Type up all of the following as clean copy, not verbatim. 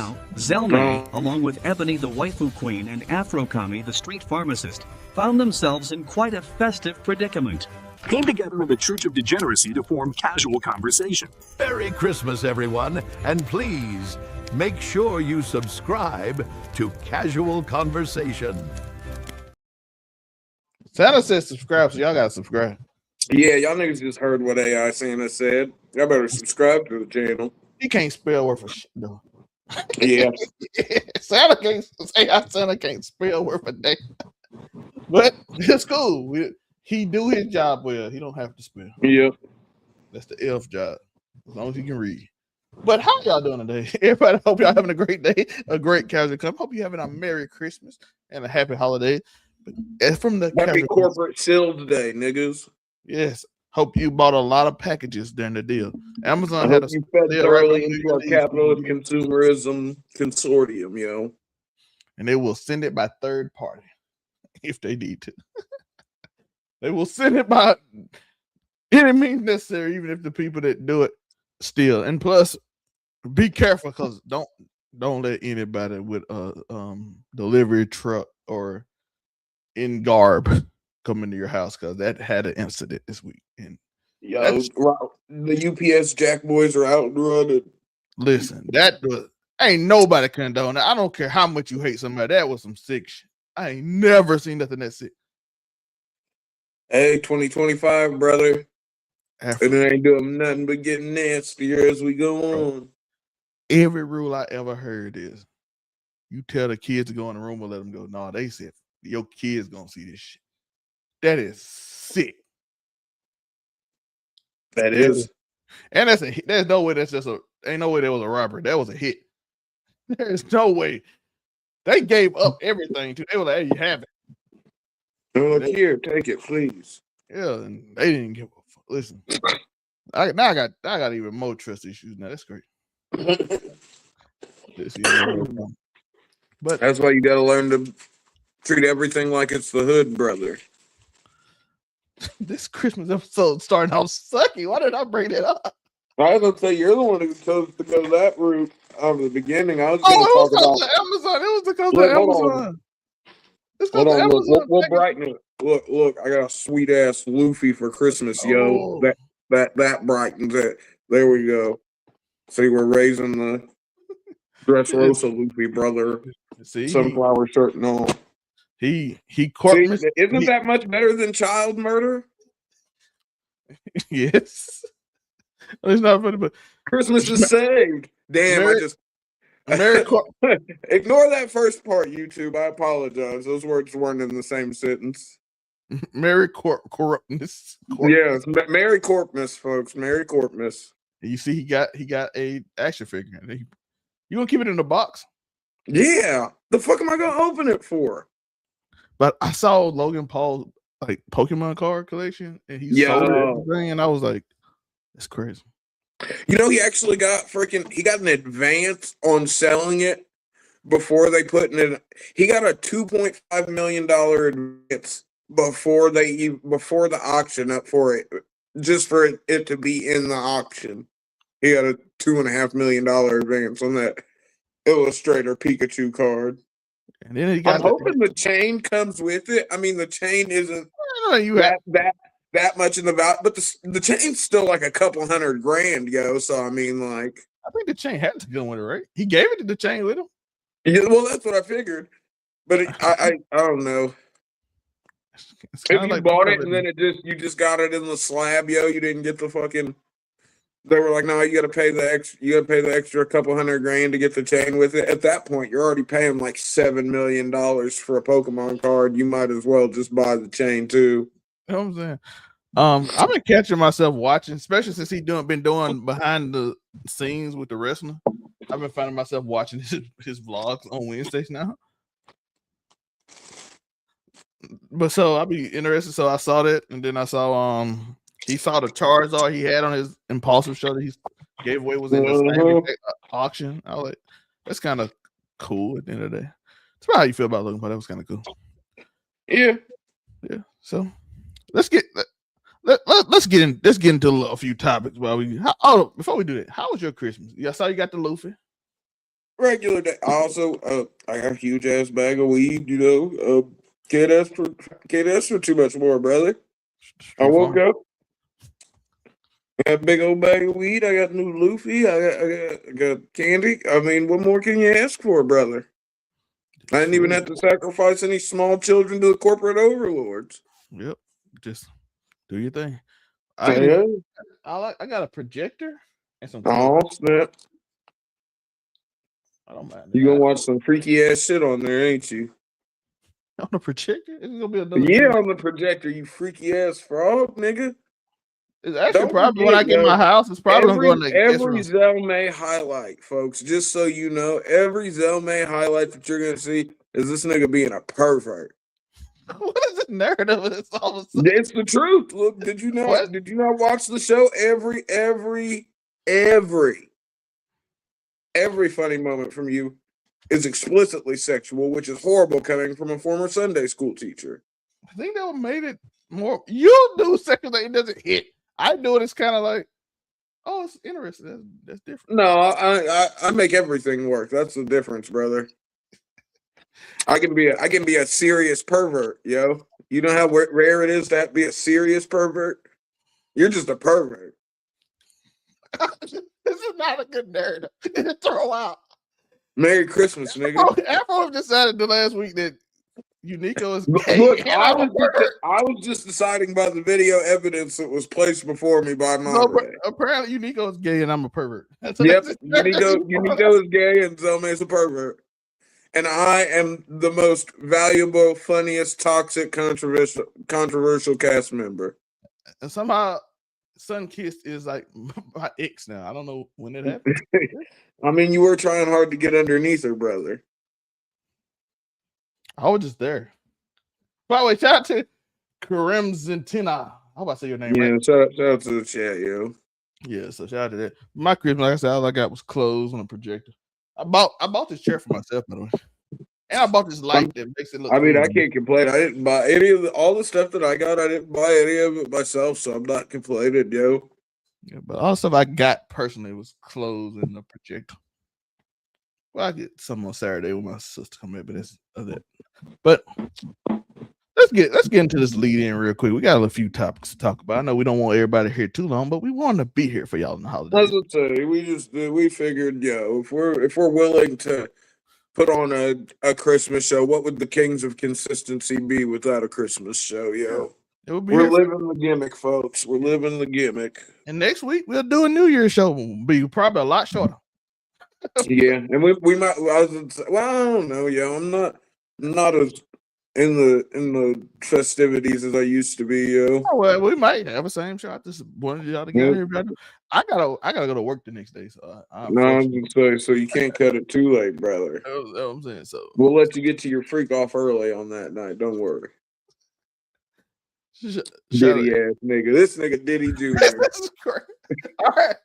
Now, Zelmae, along with Ebony the waifu queen and Afro-Kami the street pharmacist, found themselves in quite a festive predicament. Came together in the Church of Degeneracy to form casual conversation. Merry Christmas, everyone, and please make sure you subscribe to Casual Conversation. Santa says subscribe, so y'all gotta subscribe. Yeah, y'all niggas just heard what AI Santa said. Y'all better subscribe to the channel. He can't spell worth of shit, though. Yeah. Santa can't spell worth a day. But it's cool. He do his job well. He don't have to spell. Yep. That's the elf job. As long as he can read. But how y'all doing today? Everybody, hope y'all having a great day, a great casual club. Hope you're having a Merry Christmas and a happy holiday. But from the happy corporate sales day, niggas. Yes. Hope you bought a lot of packages during the deal. Amazon had you fed thoroughly into our capitalist consumerism consortium, yo. And they will send it by third party if they need to. They will send it by any means necessary, even if the people that do it steal. And plus, be careful because don't let anybody with a delivery truck or in garb come into your house, because that had an incident this week. And yo, the UPS Jack boys are out and running. Listen, ain't nobody condone that. I don't care how much you hate somebody. That was some sick shit. I ain't never seen nothing that sick. Hey, 2025, brother. And it ain't doing nothing but getting nastier as we go on. Every rule I ever heard is you tell the kids to go in the room and let them go. No, they said your kids gonna see this shit. That is sick. That is. And there's no way ain't no way that was a robbery. That was a hit. There's no way. They gave up everything to. They were like, hey, you have it. Look here, take it, please. Yeah, and they didn't give a fuck. Listen, I got even more trust issues now. That's great. But that's why you got to learn to treat everything like it's the hood, brother. This Christmas episode starting off sucky. Why did I bring that up? I was gonna say you're the one who chose to go that route out of the beginning. I was gonna talk about Amazon. It was because of Amazon. Hold on, look, we'll brighten it. Look, I got a sweet ass Luffy for Christmas, yo. That brightens it. There we go. See, we're raising the Dressrosa Luffy, brother. See, sunflower shirt and all. He caught me. Isn't that much better than child murder? Yes. It's not funny, but Christmas is saved. Damn, ignore that first part, YouTube. I apologize. Those words weren't in the same sentence. Merry Corpus. Yes, Merry Corpus, folks. Merry Corpus. You see, he got a action figure. You gonna keep it in the box? Yeah. The fuck am I gonna open it for? But I saw Logan Paul's like Pokemon card collection, and he sold everything, and I was like, "That's crazy." You know, he actually got an advance on selling it before they put in it. He got a $2.5 million advance before the auction up for it, just for it to be in the auction. He got a $2.5 million advance on that Illustrator Pikachu card. And then I'm hoping the chain comes with it. I mean, the chain isn't that much in the value, but the chain's still like a couple $100,000, yo. So I mean, like, I think the chain had to go with it, right? He gave it to the chain with him. Yeah, well, that's what I figured. But I don't know. If you bought it and then you just got it in the slab, yo, you didn't get the fucking. They were like, no, you got to pay the extra couple $100,000 to get the chain with it. At that point, you're already paying like $7 million for a Pokemon card. You might as well just buy the chain too. You know what I'm saying? I've been catching myself watching, especially since he's been doing behind the scenes with the wrestler. I've been finding myself watching his vlogs on Wednesdays now. But so I'll be interested. So I saw that, and then I saw he saw the Charizard he had on his impulsive show that he gave away was in the same auction. I was like, that's kind of cool at the end of the day. That's about how you feel about looking, but that was kind of cool. Yeah. So let's get into a few topics while before we do that. How was your Christmas? I saw you got the Luffy. regular day. Also, I got a huge ass bag of weed. You know, can't ask for too much more, brother. I woke up. I got a big old bag of weed. I got new Luffy. I got candy. I mean, what more can you ask for, brother? I didn't even have to sacrifice any small children to the corporate overlords. Yep. Just do your thing. I got a projector and some. Oh, snap. I don't mind. You gonna watch some freaky ass shit on there, ain't you? On the projector? It's gonna be another. Yeah, on the projector, you freaky ass frog, nigga. It's actually probably when I get my house. It's probably gonna go in every Zelmae highlight, folks. Just so you know, every Zelmae highlight that you're gonna see is this nigga being a pervert. What is the narrative of this? All of a sudden? It's the truth. Look, did you not watch the show? Every funny moment from you is explicitly sexual, which is horrible coming from a former Sunday school teacher. I think that made it more. You do sexual thing, it doesn't hit. I do it. It's kind of like, oh, it's interesting. That's different. No, I make everything work. That's the difference, brother. I can be a serious pervert, yo. You know how rare it is to be a serious pervert? You're just a pervert. This is not a good narrative to throw out. Merry Christmas, nigga. Afro decided the last week that Unico is gay. Look, I was just deciding by the video evidence that was placed before me by my apparently Unico is gay and I'm a pervert. Yep, Unico is gay and Zelmae's a pervert. And I am the most valuable, funniest, toxic, controversial cast member. And somehow Sunkissed is like my ex now. I don't know when it happened. I mean, you were trying hard to get underneath her, brother. I was just there. By the way, shout out to Karim Zentina. How about to say your name? Yeah, right? shout out to the chat, yo. Yeah, so shout out to that. My Christmas, like I said, all I got was clothes on a projector. I bought this chair for myself, by the way. And I bought this light that makes it look. I mean, I can't complain. I didn't buy any of all the stuff that I got. I didn't buy any of it myself, so I'm not complaining, yo. Yeah, but all the stuff I got personally was clothes and a projector. Well, I get some on Saturday when my sister come in, but that's that. But let's get into this lead in real quick. We got a few topics to talk about. I know we don't want everybody here too long, but we want to be here for y'all in the holidays. As I say, we figured, yo, if we're willing to put on a Christmas show, what would the Kings of Consistency be without a Christmas show, yo? We're living the gimmick, folks. We're living the gimmick. And next week we'll do a New Year's show. Be probably a lot shorter. Yeah, and we might. I don't know, yo. I'm not as in the festivities as I used to be, yo. Oh, well, we might have the same show. I just wanted y'all to get here. I gotta go to work the next day, so I'm just saying. So you can't cut it too late, brother. That's what I'm saying. So we'll let you get to your freak off early on that night. Don't worry. Diddy ass nigga. This nigga Diddy Jr. All right.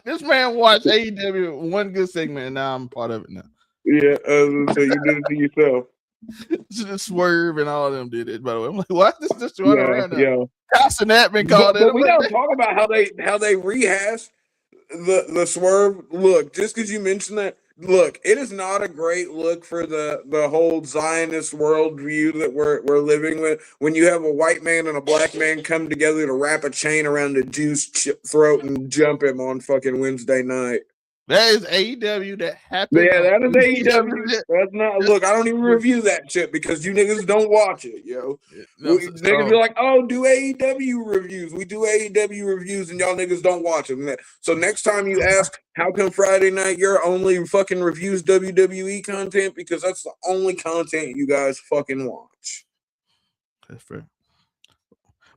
This man watched AEW one good segment, and now I'm part of it now. Yeah, so you did it to yourself. Just Swerve and all of them did it. By the way, I'm like, why is this just running around now? Yeah. Casanat been called in. We don't talk about how they rehashed the Swerve. Look, just because you mentioned that, look, it is not a great look for the whole Zionist worldview that we're living with. When you have a white man and a black man come together to wrap a chain around a Jew's throat and jump him on fucking Wednesday night. That is AEW that happened. Yeah, that is AEW. That's not. Look, I don't even review that shit because you niggas don't watch it, yo. Niggas be like, oh, do AEW reviews. We do AEW reviews and y'all niggas don't watch them. So next time you ask, how come Friday night your only fucking reviews WWE content? Because that's the only content you guys fucking watch. That's fair.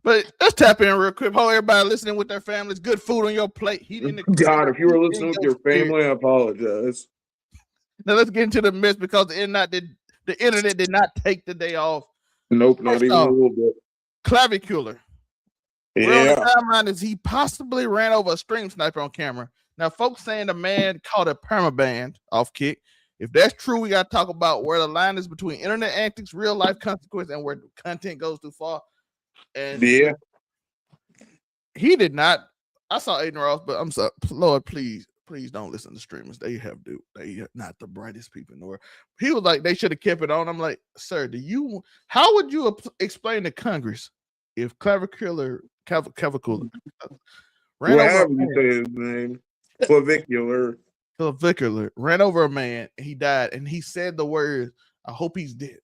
But let's tap in real quick. Hope everybody listening with their families. Good food on your plate. God, if you were listening with your family, I apologize. Now let's get into the mess because the internet did not take the day off. Nope, not even a little bit. Clavicular. Yeah. The timeline is he possibly ran over a stream sniper on camera. Now, folks saying the man caught a perma-ban off kick. If that's true, we got to talk about where the line is between internet antics, real life consequence, and where the content goes too far. And yeah, he did not. I saw Aiden Ross, but I'm sorry, Lord, please please don't listen to streamers. They are not the brightest people in the world. He was like, they should have kept it on. I'm like, sir, how would you explain to Congress if Clavicular ran over a man? Say his name? Clavicular ran over a man. He died, and he said the words, "I hope he's dead."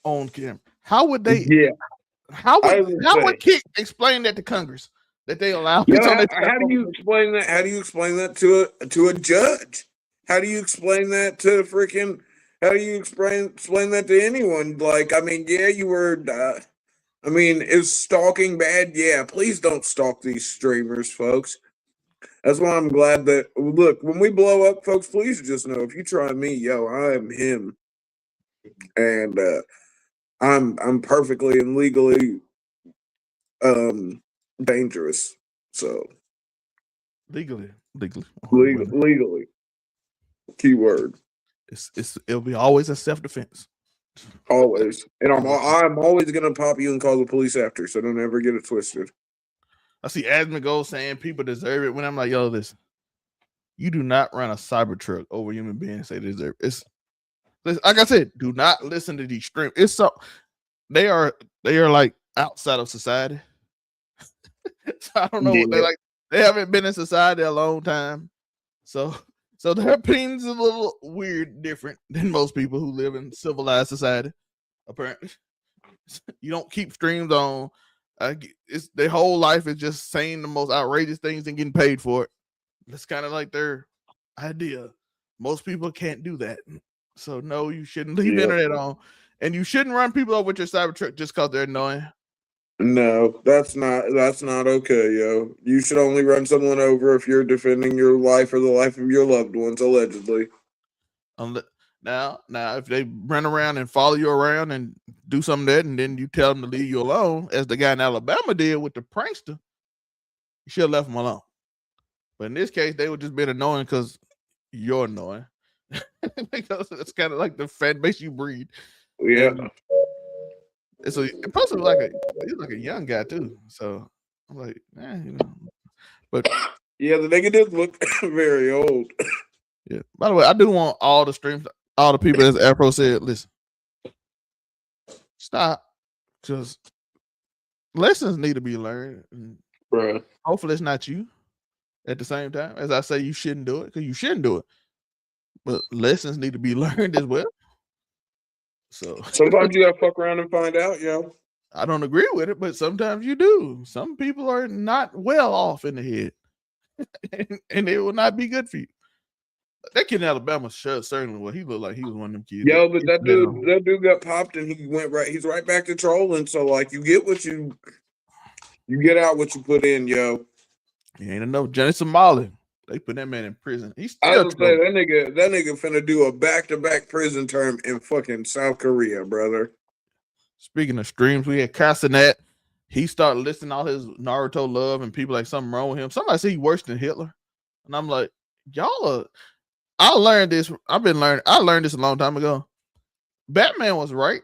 On camera. How would they? Yeah. How would Kick explain that to Congress that they allow? How do you explain that? How do you explain that to a judge? How do you explain that to freaking? How do you explain that to anyone? Like, I mean, yeah, you were. I mean, is stalking bad? Yeah, please don't stalk these streamers, folks. That's why I'm glad that, look, when we blow up, folks, please just know, if you try me, yo, I am him. And I'm perfectly and legally dangerous. So legally. Keyword. It'll be always a self-defense. Always. And I'm always gonna pop you and call the police after, so don't ever get it twisted. I see Asmongold saying people deserve it when I'm like, yo, listen, you do not run a cyber truck over human beings and say they deserve it. Like I said, do not listen to these streams. It's so they are like outside of society. So I don't know what they like. They haven't been in society a long time. So their opinions are a little weird, different than most people who live in civilized society. Apparently, you don't keep streams on. It's their whole life is just saying the most outrageous things and getting paid for it. That's kind of like their idea. Most people can't do that. So no, you shouldn't leave internet on, and you shouldn't run people over with your cyber truck just because they're annoying. No, that's not okay, yo. You should only run someone over if you're defending your life or the life of your loved ones, allegedly. Now, if they run around and follow you around and do something that, and then you tell them to leave you alone, as the guy in Alabama did with the prankster, you should have left them alone. But in this case, they were just being annoying because you're annoying. Because it's kind of like the fan base you breed. Yeah. And it's plus he's like a young guy too. So I'm like, But yeah, the nigga did look very old. Yeah. By the way, I do want all the streams, all the people, as Afro said, listen, stop, because lessons need to be learned. Bruh. Hopefully, it's not you. At the same time, as I say, you shouldn't do it because you shouldn't do it. But lessons need to be learned as well. So sometimes you gotta fuck around and find out, yo. I don't agree with it, but sometimes you do. Some people are not well off in the head, and it will not be good for you. That kid in Alabama certainly what he looked like. He was one of them kids. Yo, but that dude got popped and he went right. He's right back to trolling. So like, you get out what you put in, yo. He ain't enough. Johnny Somali, they put that man in prison. He's still I would say that nigga finna do a back-to-back prison term in fucking South Korea, brother. Speaking of streams, we had Castanet. He started listing all his Naruto love, and people like something wrong with him. Somebody say he's worse than Hitler, and I'm like, y'all are. I learned this a long time ago. Batman was right.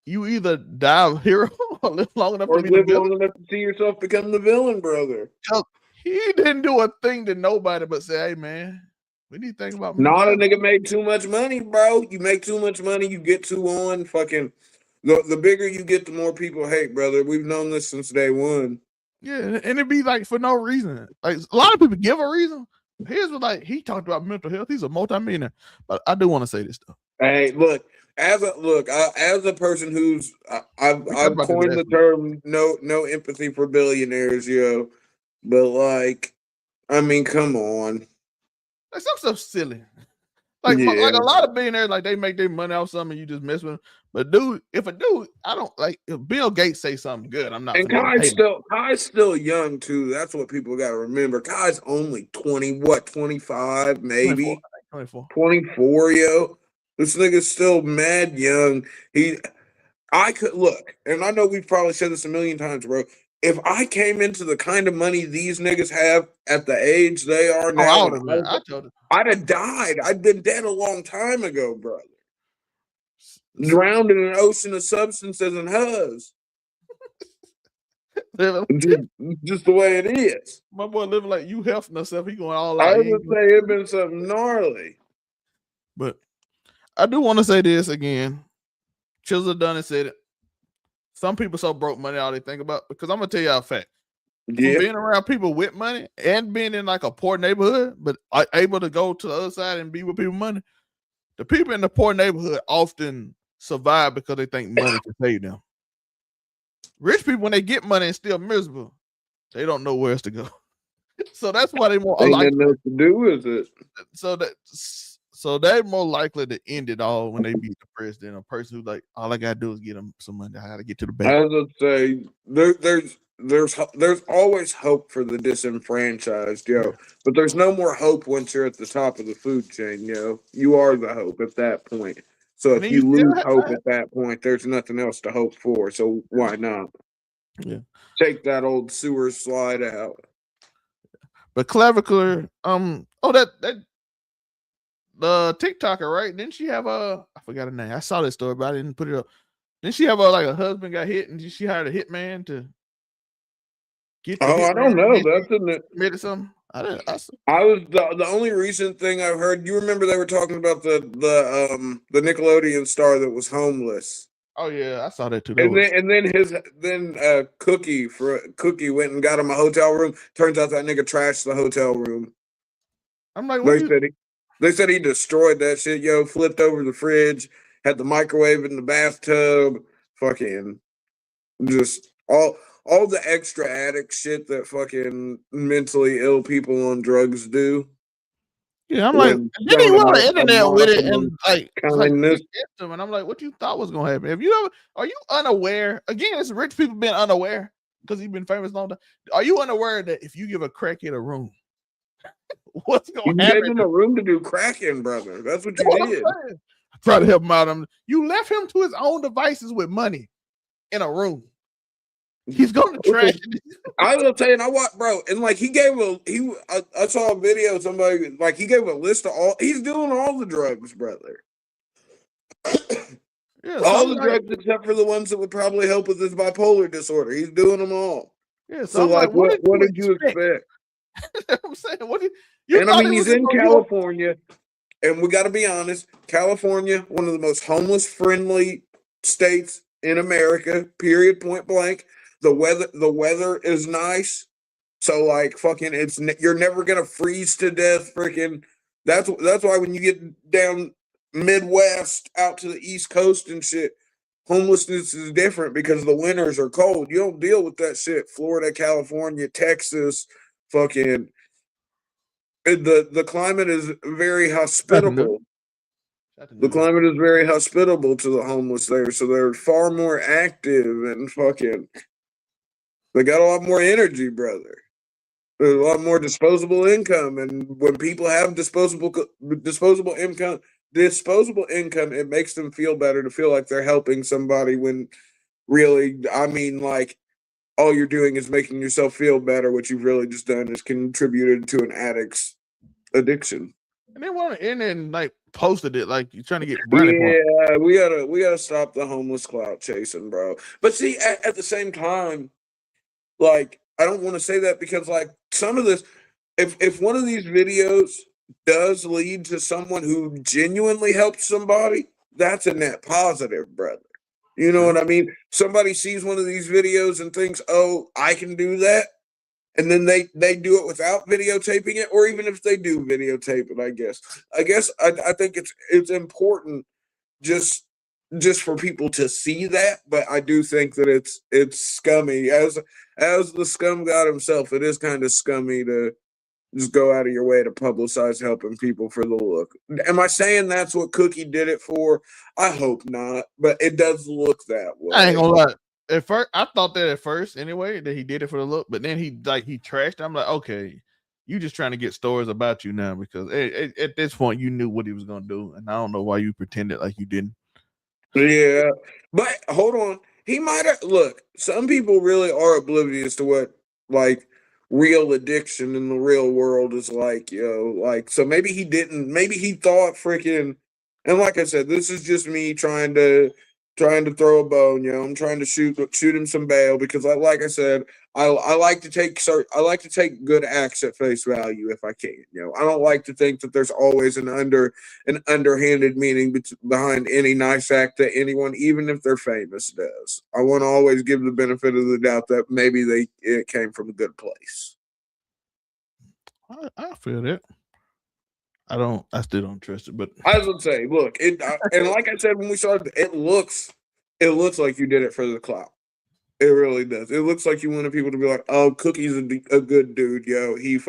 You either die a hero or live long enough to be the villain. Long enough to see yourself become the villain, brother. He didn't do a thing to nobody but say, hey, man, we need to think about me. Not a nigga made too much money, bro. You make too much money, you get too on. Fucking the bigger you get, the more people hate, brother. We've known this since day one. Yeah, and it'd be like for no reason. Like a lot of people give a reason. Here's what, like, he talked about mental health. He's a multimillionaire. But I do want to say this though. Hey, look, as a person who's I've coined the term no empathy for billionaires, yo. But like, I mean, come on. Like some stuff silly. Like a lot of billionaires, like they make their money off something, you just mess with them. But I don't like if Bill Gates say something good, I'm not. And Kai's still young too. That's what people got to remember. Kai's only 25, maybe 24, yo. This nigga's still mad young. I could look, and I know we've probably said this a million times, bro. If I came into the kind of money these niggas have at the age they are now, I'd have died. I'd been dead a long time ago, brother. Drowned in an ocean of substances and huzz. Just the way it is. My boy living like you helping herself. He going all I out. would say it been something gnarly. But I do want to say this again. Chisel done and said it. Some people so broke money all they think about, because I'm gonna tell y'all a fact. From being around people with money and being in like a poor neighborhood, but able to go to the other side and be with people with money, the people in the poor neighborhood often survive because they think money can save them. Rich people, when they get money and still miserable, they don't know where else to go. So that's why they more likely to do with it. So they're more likely to end it all when they be depressed than a person who's like, all I gotta do is get them some money. I gotta get to the bank. I would say there's always hope for the disenfranchised, yo. But there's no more hope once you're at the top of the food chain, yo. You are the hope at that point. So if you lose hope at that point, there's nothing else to hope for. So why not? Yeah. Take that old sewer slide out. But Clavicular, that the TikToker, right? Didn't she have I forgot her name. I saw that story, but I didn't put it up. Didn't she have like a husband got hit and she hired a hitman to get the I don't know. That's in it. Made it something. I was the only recent thing I've heard. You remember they were talking about the Nickelodeon star that was homeless. Oh yeah, I saw that too. Then Cookie went and got him a hotel room. Turns out that nigga trashed the hotel room. I'm like, they said he destroyed that shit, yo, flipped over the fridge, had the microwave in the bathtub, fucking just all the extra addict shit that fucking mentally ill people on drugs do. Yeah, I'm like, then he went on the internet with it and and I'm like, what you thought was gonna happen? Are you unaware? Again, it's rich people being unaware because he's been famous long time. Are you unaware that if you give a crackhead a room, what's gonna happen? You gave him a room to do crack in, brother. That's what you did. Try to help him out. You left him to his own devices with money in a room. He's going to trash. I was saying, I watched, bro, and like I saw a video. Somebody like he gave a list of all. He's doing all the drugs, brother. Yeah, all the drugs except for the ones that would probably help with his bipolar disorder. He's doing them all. Yeah. So like, what did you expect? I'm saying, and I mean, he's in California, and we got to be honest. California, one of the most homeless-friendly states in America. Period. Point blank. The weather is nice, so like fucking, you're never gonna freeze to death. Freaking, that's why when you get down Midwest out to the East Coast and shit, homelessness is different because the winters are cold. You don't deal with that shit. Florida, California, Texas, fucking, the climate is very hospitable. The climate is very hospitable to the homeless there, so they're far more active and fucking. They got a lot more energy, brother. There's a lot more disposable income, and when people have disposable income, it makes them feel better to feel like they're helping somebody. When really, I mean, like, all you're doing is making yourself feel better. What you've really just done is contributed to an addict's addiction. And they went in and like posted it like you're trying to get brownie points. Yeah, we gotta stop the homeless clout chasing, bro. But see, at the same time. Like, I don't want to say that because, like, some of this, if one of these videos does lead to someone who genuinely helps somebody, that's a net positive, brother. You know what I mean? Somebody sees one of these videos and thinks, oh, I can do that. And then they do it without videotaping it, or even if they do videotape it, I guess I think it's important just for people to see that, but I do think that it's scummy. As the scum god himself, it is kind of scummy to just go out of your way to publicize helping people for the look. Am I saying that's what Cookie did it for? I hope not, but it does look that way. I ain't gonna lie. At first, I thought that at first anyway, that he did it for the look, but then he trashed. I'm like, okay, you just trying to get stories about you now because at this point you knew what he was gonna do, and I don't know why you pretended like you didn't. Yeah, but hold on. He might have look. Some people really are oblivious to what like real addiction in the real world is like, yo. Like, so maybe he didn't. Maybe he thought freaking. And like I said, this is just me trying to trying to throw a bone. I'm trying to shoot him some bail because, like I said, I like to take good acts at face value if I can. I don't like to think that there's always an underhanded meaning behind any nice act that anyone, even if they're famous, does. I want to always give the benefit of the doubt that maybe it came from a good place. I feel that. I still don't trust it, but I was gonna say, look, and like I said when we started, it looks like you did it for the clout. It really does. It looks like you wanted people to be like, "Oh, Cookie's a good dude, yo. He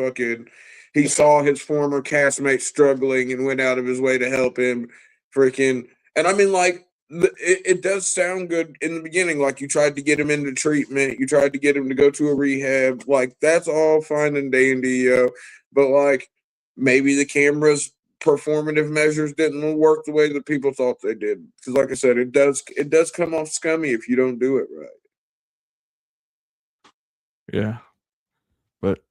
saw his former castmate struggling and went out of his way to help him." Freaking, and I mean, like, it does sound good in the beginning. Like you tried to get him into treatment, you tried to get him to go to a rehab. Like that's all fine and dandy, yo. But like, maybe the camera's performative measures didn't work the way that people thought they did. Because, like I said, it does come off scummy if you don't do it right. Yeah, but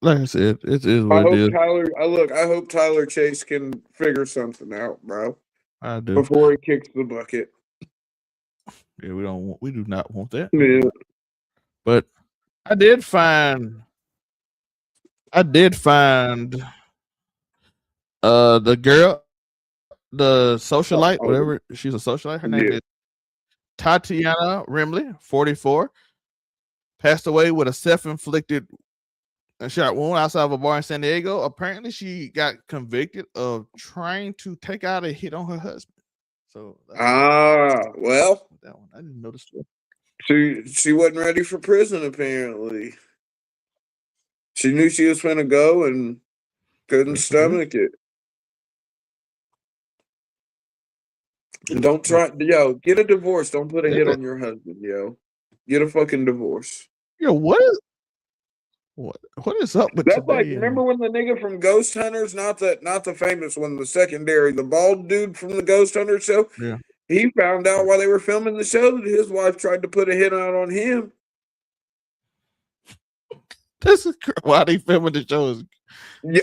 like I said, it is what it is. I hope Tyler Chase can figure something out, bro. I do before he kicks the bucket. Yeah, we do not want that. Yeah. But I did find the girl, the socialite, whatever, she's a socialite. Her name is Tatiana Rimley, 44, passed away with a self-inflicted shot wound outside of a bar in San Diego. Apparently, she got convicted of trying to take out a hit on her husband. So well, that one I didn't know the story. She wasn't ready for prison. Apparently, she knew she was going to go and couldn't stomach it. And don't try, get a divorce. Don't put a hit on your husband, Get a fucking divorce. What is up with that's today? Like, remember when the nigga from Ghost Hunters, not the famous one, the secondary, the bald dude from the Ghost Hunters show? Yeah. He found out while they were filming the show that his wife tried to put a hit out on him. This is why they filming the show is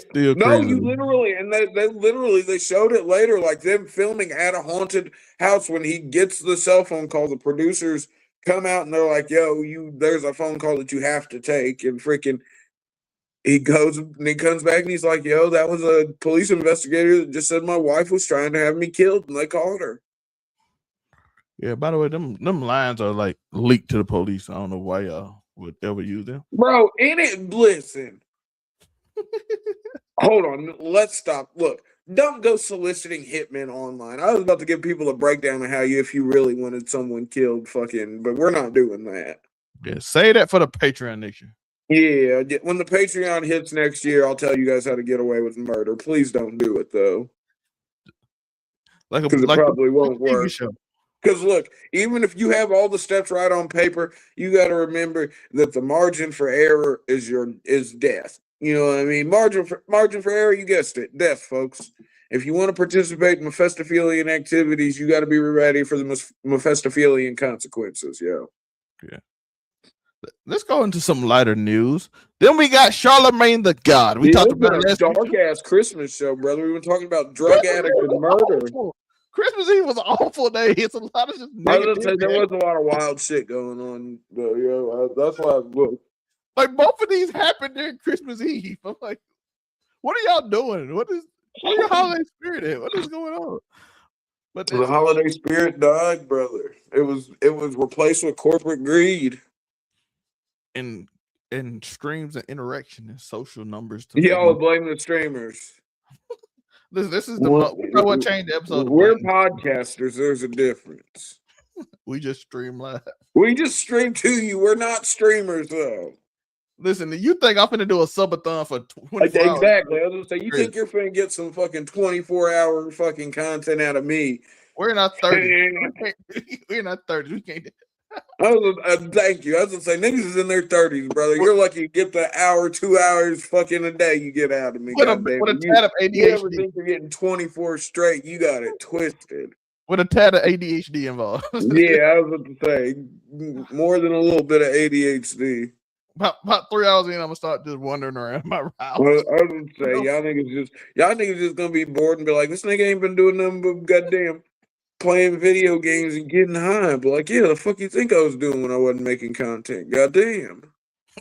still crazy. You literally, and they showed it later, like them filming at a haunted house. When he gets the cell phone call, the producers come out and they're like, "Yo, there's a phone call that you have to take," and freaking. He goes and he comes back and he's like, "Yo, that was a police investigator that just said my wife was trying to have me killed, and they called her." Yeah, by the way, them lines are like leaked to the police. I don't know why y'all would ever use them. Bro, listen. Hold on, let's stop. Look, don't go soliciting hitmen online. I was about to give people a breakdown of how if you really wanted someone killed, but we're not doing that. Yeah, say that for the Patreon next year. Yeah, when the Patreon hits next year, I'll tell you guys how to get away with murder. Please don't do it, though. Because it probably won't work. Because look, even if you have all the steps right on paper, you got to remember that the margin for error is death. You know what I mean? Margin for error, you guessed it, death, folks. If you want to participate in Mephistophelian activities, you got to be ready for the Mephistophelian consequences, yo. Yeah. Let's go into some lighter news. Then we got Charlemagne the God. We talked about a dark ass Christmas show, brother. We were talking about drug addicts and murder. Christmas Eve was an awful day. It's a lot of just negative. There was a lot of wild shit going on, though. That's why I looked. Like both of these happened during Christmas Eve. I'm like, what are y'all doing? What is your holiday spirit at? What is going on? But the holiday spirit died, brother. It was replaced with corporate greed. And streams and interaction and social numbers. Y'all blame the streamers. This is what changed the episode. We're podcasters. There's a difference. We just stream live. We just stream to you. We're not streamers, though. Listen, you think I'm finna do a subathon for 24 hours? Exactly. I was gonna say, you think you're finna get some fucking 24-hour fucking content out of me? We're not 30. We're not 30. We can't. Thank you. I was gonna say, niggas is in their 30s, brother. You're lucky to get the hour, 2 hours fucking a day you get out of me. With a tad of ADHD. You ever think you're getting 24 straight? You got it twisted. With a tad of ADHD involved. Yeah, I was about to say, more than a little bit of ADHD. About 3 hours in, I'm gonna start just wandering around my house. Well, I was gonna say, y'all niggas just gonna be bored and be like, this nigga ain't been doing nothing but goddamn. playing video games and getting high. But like, yeah, the fuck you think I was doing when I wasn't making content? Goddamn.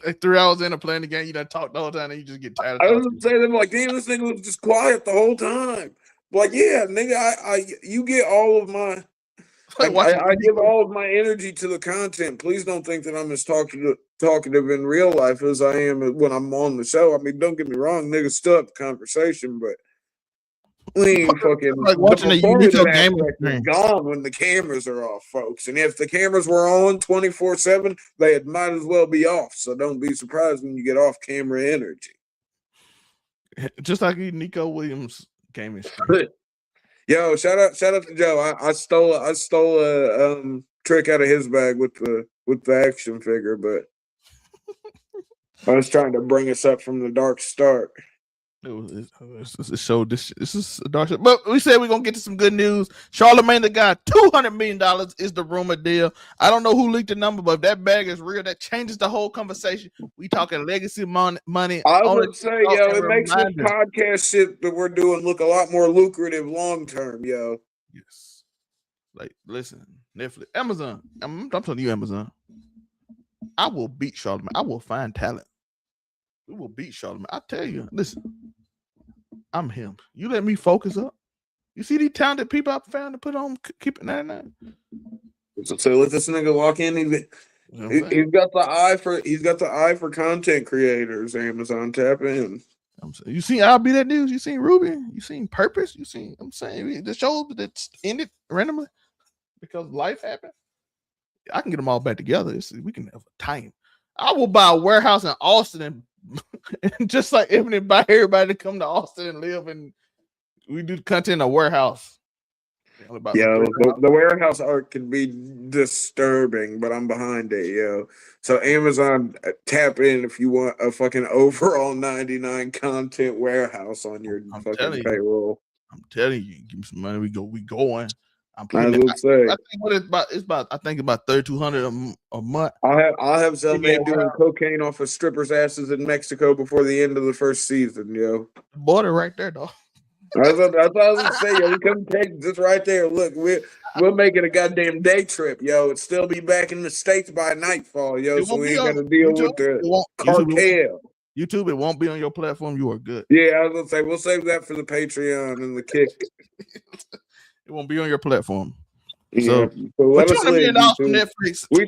Like 3 hours in playing the game, you done talk the whole time and you just get tired of I talking. was saying, I'm like, damn, this nigga was just quiet the whole time. Like, yeah, nigga, you get all of my I give all of my energy to the content. Please don't think that I'm as talkative in real life as I am when I'm on the show. I mean, don't get me wrong, niggas still have the conversation, but we ain't fucking like watching a unique game is gone when the cameras are off, folks. And if the cameras were on 24/7, they might as well be off. So don't be surprised when you get off camera energy. Just like Nico Williams gaming stream. Yo, shout out to Joe. I stole a trick out of his bag with the action figure, but I was trying to bring us up from the dark start. This is a dark show. But we said we're gonna get to some good news. Charlamagne the God, $200 million is the rumor deal. I don't know who leaked the number, but if that bag is real, that changes the whole conversation. We talking legacy money. I would say, yo, it makes this podcast shit that we're doing look a lot more lucrative long term, yo. Yes. Like, listen, Netflix, Amazon. I'm telling you, Amazon. I will beat Charlamagne. I will find talent. We will beat Charlamagne. I tell you, listen, I'm him. You let me focus up. You see these talented people I found to put on, keep it 99. So let this nigga walk in. He's got the eye for content creators. Amazon, tap in. You seen I'll Be That News? You seen Ruby? You seen Purpose? You seen? I'm saying the shows that ended randomly because life happened. I can get them all back together. We can have a time. I will buy a warehouse in Austin and just like Ebony, buy everybody to come to Austin and live, and we do content in a warehouse. Yo, the warehouse art can be disturbing, but I'm behind it, yo. So Amazon, tap in if you want a fucking overall 99 content warehouse on your fucking payroll. I'm telling you, give me some money. We going. I would say. I think what it's about. I think about $3,200 a month. I'll have Zelmae doing cocaine off of strippers' asses in Mexico before the end of the first season, yo. The border right there, though. That's what I was gonna say, yo. We come take this right there. Look, we'll make it a goddamn day trip, yo. It'll still be back in the States by nightfall, yo. So we ain't gotta deal with the cartel. YouTube, it won't be on your platform. You are good. Yeah, I was gonna say we'll save that for the Patreon and the kick. It won't be on your platform. Yeah. So let us live, Netflix. We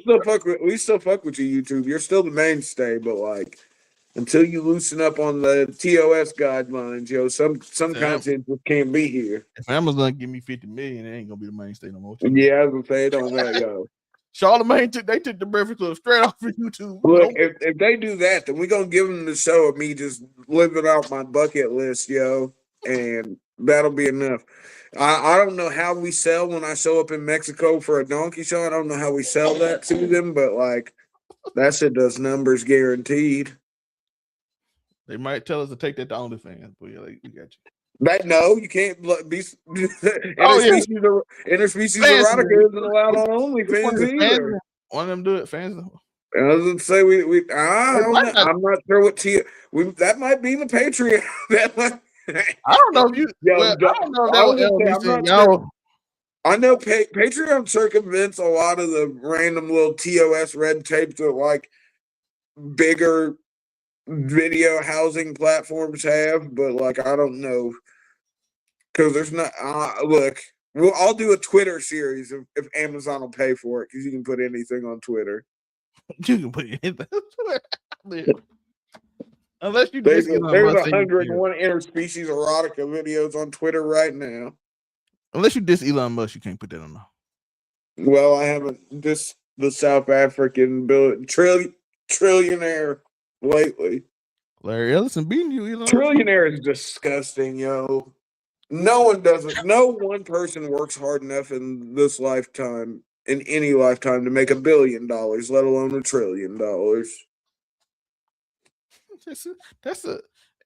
still fuck with you, YouTube. You're still the mainstay, but like until you loosen up on the TOS guidelines, yo, some content just can't be here. If Amazon give me $50 million, it ain't gonna be the mainstay no more. Yeah, I was gonna say it on that, yo. Charlamagne took the Breakfast Club straight off of YouTube. Look, if they do that, then we're gonna give them the show of me just living out my bucket list, yo, and that'll be enough. I don't know how we sell when I show up in Mexico for a donkey show. I don't know how we sell that to them, but like that shit does numbers guaranteed. They might tell us to take that to OnlyFans, but yeah, we got you. No, you can't be interspecies erotica isn't allowed on OnlyFans either. One of them do it, fans. I was gonna say I'm not sure what that might be the Patreon. That might. I don't know if you. I don't know. I know Patreon circumvents a lot of the random little TOS red tape that like bigger video housing platforms have, but like I don't know because there's not. Look, I'll do a Twitter series if Amazon will pay for it because you can put anything on Twitter. You can put anything on Twitter. Unless you there's 101 interspecies erotica videos on Twitter right now. Unless you diss Elon Musk, you can't put that on there. Well, I haven't dissed the South African trillionaire lately. Larry Ellison beating you, Elon. Trillionaire is disgusting, yo. No one person works hard enough in this lifetime, in any lifetime, to make $1 billion, let alone $1 trillion.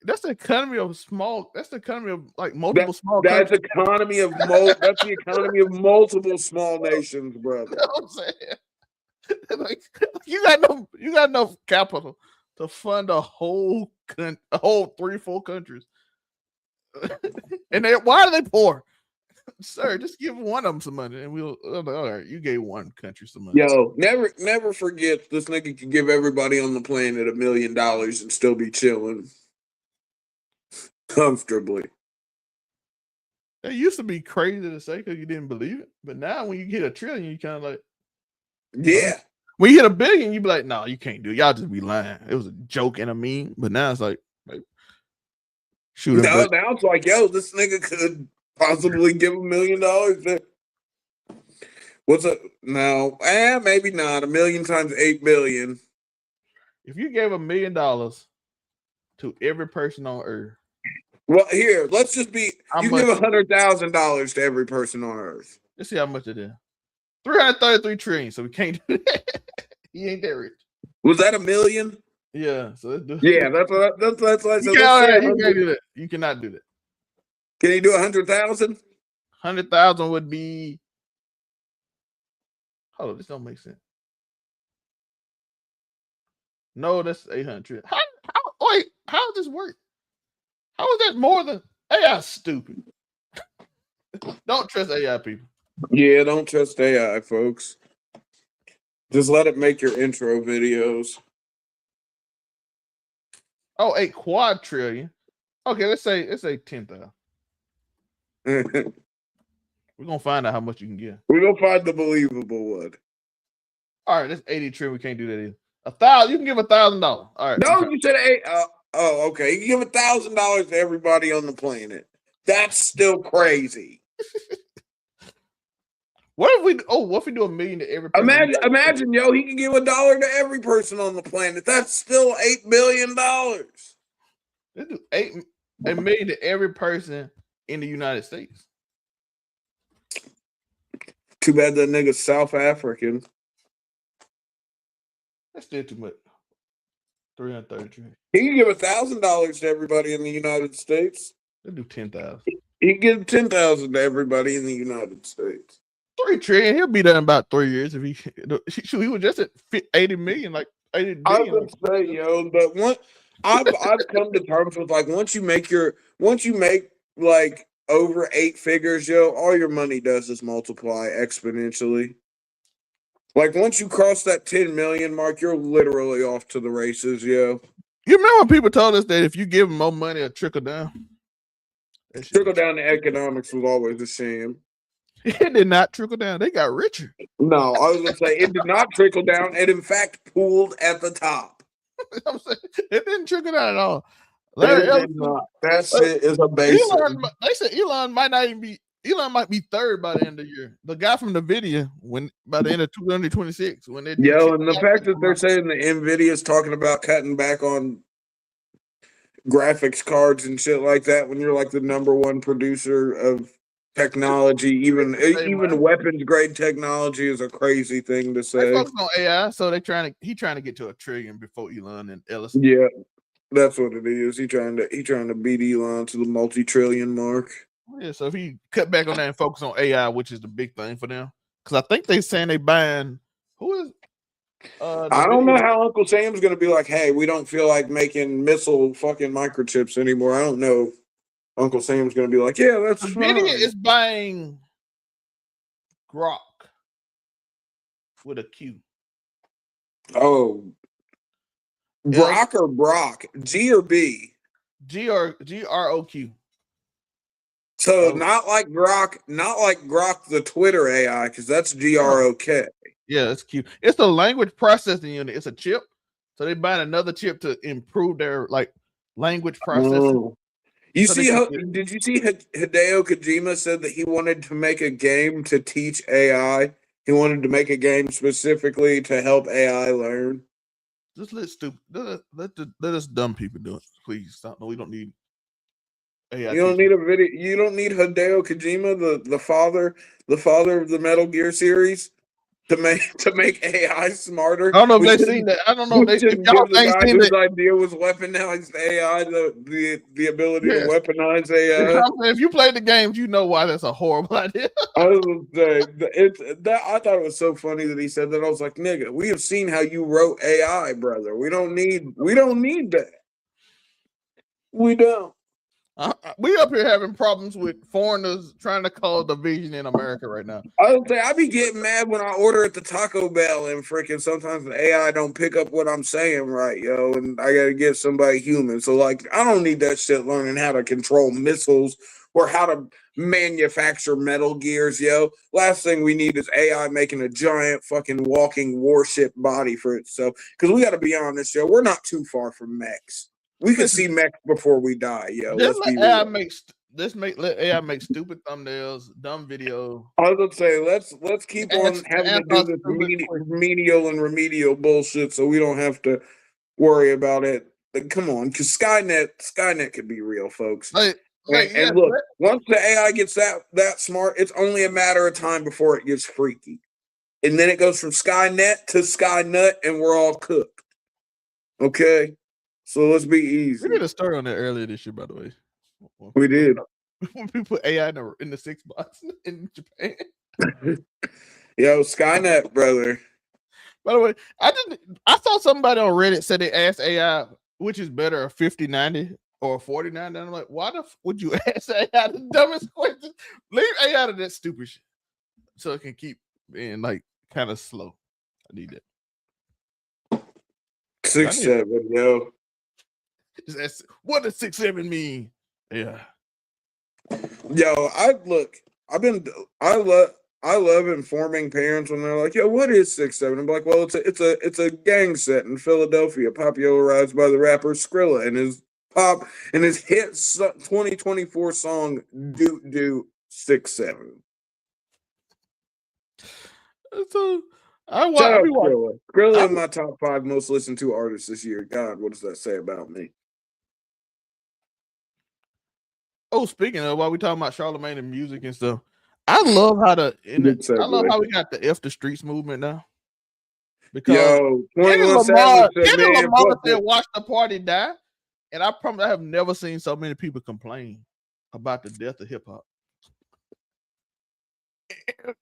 That's the economy of small. That's the economy of like multiple small. That's the economy of That's the economy of multiple small nations, brother. You know what I'm saying? Like you got enough capital to fund a whole 3-4 countries. And why are they poor? Sir, just give one of them some money, and we'll. All right, you gave one country some money. Yo, never forget this nigga can give everybody on the planet $1 million and still be chilling comfortably. It used to be crazy to say because you didn't believe it, but now when you hit $1 trillion, you kind of like, yeah. When you hit $1 billion, you be like, no, you can't do it. Y'all just be lying. It was a joke and a meme, but now it's like shoot. No, now it's like, yo, this nigga could possibly give $1 million. What's up? No, maybe not. 1 million times 8 billion. If you gave $1 million to every person on Earth. Well, here, let's just be. How you much? give $100,000 to every person on Earth. Let's see how much it is. 333 trillion. So we can't do that. He ain't that rich. Was that 1 million? Yeah. So let's do. Yeah, that's what I said. You can't do that. You cannot do that. Can you do 100,000? 100,000 would be. Hold on, this don't make sense. No, that's 800. Wait, how does this work? How is that more than AI? Stupid. Don't trust AI, people. Yeah, don't trust AI, folks. Just let it make your intro videos. Oh, 8 quadrillion. Okay, let's say 10,000. We're gonna find out how much you can get. We're gonna find the believable one. All right, that's 80 trillion. We can't do that either. 1,000. You can give $1,000. All right. No, you said 8. Oh, okay. You give $1,000 to everybody on the planet. That's still crazy. What if we do $1 million to every person? Imagine, yo, he can give $1 to every person on the planet. That's still $8 billion. Let's do $8 million to every person in the United States. Too bad that nigga's South African. That's still too much. 333. He can give $1,000 to everybody in the United States. Let's do 10,000. He can give 10,000 to everybody in the United States. 3 trillion. He'll be done in about 3 years if he was just at 80 million, like 80 billion. I would say, yo, but I've come to terms with, like, once you make like over 8 figures, yo, all your money does is multiply exponentially. Like, once you cross that 10 million mark, you're literally off to the races, yo. You remember when people told us that if you give them more money, it'll trickle down? Trickle down to economics was always a sham. It did not trickle down. They got richer. No, I was going to say it did not trickle down. It, in fact, pooled at the top. I'm saying, it didn't trickle down at all. That shit is a basic. They said Elon might be third by the end of the year. The guy from the video, by the end of 2026, when they and the fact that they're saying the Nvidia is talking about cutting back on graphics cards and shit like that, when you're like the #1 producer of technology, even weapons grade technology is a crazy thing to say. They focus on AI, so he's trying to get to $1 trillion before Elon and Ellison. Yeah, that's what it is. He trying to beat Elon to the multi-trillion mark. Yeah, so if he cut back on that and focus on AI, which is the big thing for them, because I think they saying they buying who is. I don't know how Uncle Sam's going to be like, hey, we don't feel like making missile fucking microchips anymore. I don't know. Uncle Sam's going to be like, yeah, that's fine. NVIDIA is buying Grok with a Q. Oh. Grok or Brock? G or B? G-R-O-Q. So not like Grok the Twitter AI, because that's G-R-O-K. Yeah, it's cute. It's a language processing unit. It's a chip. So they buying another chip to improve their language processing. Oh. Did you see Hideo Kojima said that he wanted to make a game to teach AI? He wanted to make a game specifically to help AI learn. Just let us dumb people do it, please. Stop. No, we don't need AI. You don't need a video. You don't need Hideo Kojima, the father of the Metal Gear series, to make AI smarter. I don't know if they've seen that. I don't know if y'all ain't seen that. Idea was weaponized AI, the ability to weaponize AI. If you play the games, you know why that's a horrible idea. I was saying I thought it was so funny that he said that. I was like, nigga, we have seen how you wrote AI, brother. We don't need that. We don't. We up here having problems with foreigners trying to cause division in America right now. I would say I be getting mad when I order at the Taco Bell and freaking sometimes the AI don't pick up what I'm saying right, yo, and I gotta get somebody human. So like I don't need that shit learning how to control missiles or how to manufacture metal gears, yo. Last thing we need is AI making a giant fucking walking warship body for itself. Because we gotta be honest, yo, we're not too far from mechs. We could see mechs before we die, yo. Just Let's be let AI real. let AI make stupid thumbnails, dumb video. I was gonna say let's keep on having to do this menial and remedial bullshit, so we don't have to worry about it. Like, come on, because Skynet could be real, folks. And look, once the AI gets that smart, it's only a matter of time before it gets freaky, and then it goes from Skynet to Skynut, and we're all cooked. Okay, so let's be easy. We did a story on that earlier this year, by the way. We did. When people put AI in the 6 box in Japan. Yo, Skynet, brother. By the way, I saw somebody on Reddit said they asked AI which is better, a 5090 or a 4090. And I'm like, why the would you ask AI the dumbest question? Leave AI to that stupid shit so it can keep being like kind of slow. I need that. 6.7, yo. What does 6.7 mean? Yeah. Yo, I love informing parents when they're like, yo, what is 6.7? I'm like, well, it's a gang set in Philadelphia, popularized by the rapper Skrilla and his hit 2024 song Do 6.7. So Shout out Skrilla. Skrilla in my top 5 most listened to artists this year. God, what does that say about me? Oh, speaking of, while we talking about Charlemagne and music and stuff, I love how I love how we got the F the Streets movement now. Because yo, Kendrick Lamar said, "Watch the party die," and I promise I have never seen so many people complain about the death of hip hop.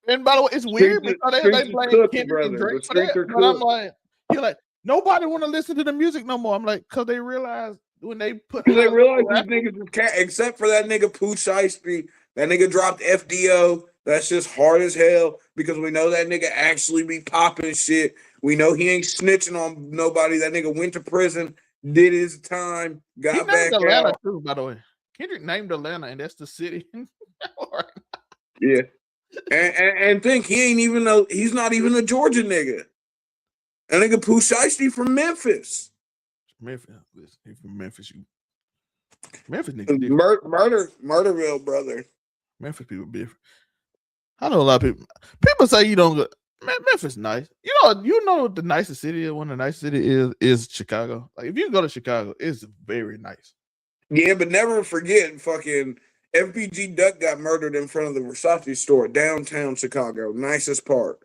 And by the way, it's weird because they blame Kendrick and Drake for that. But I'm like, you're like, nobody want to listen to the music no more. I'm like, because they realize when they put these niggas is cat, except for that nigga Pooh Shiesty, that nigga dropped FDO. That's just hard as hell because we know that nigga actually be popping shit. We know he ain't snitching on nobody. That nigga went to prison, did his time, got back Atlanta out. Too, by the way, Kendrick named Atlanta, and that's the city. Yeah, and think he's not even a Georgia nigga. That nigga Pooh Shiesty from Memphis. Memphis, he from Memphis. Memphis nigga Murderville, brother. Memphis people different. I know a lot of people. People say you don't go. Memphis nice. You know the nicest city. One of the nicest city is Chicago. Like if you go to Chicago, it's very nice. Yeah, but never forget, fucking FPG Duck got murdered in front of the Versace store downtown Chicago. Nicest part.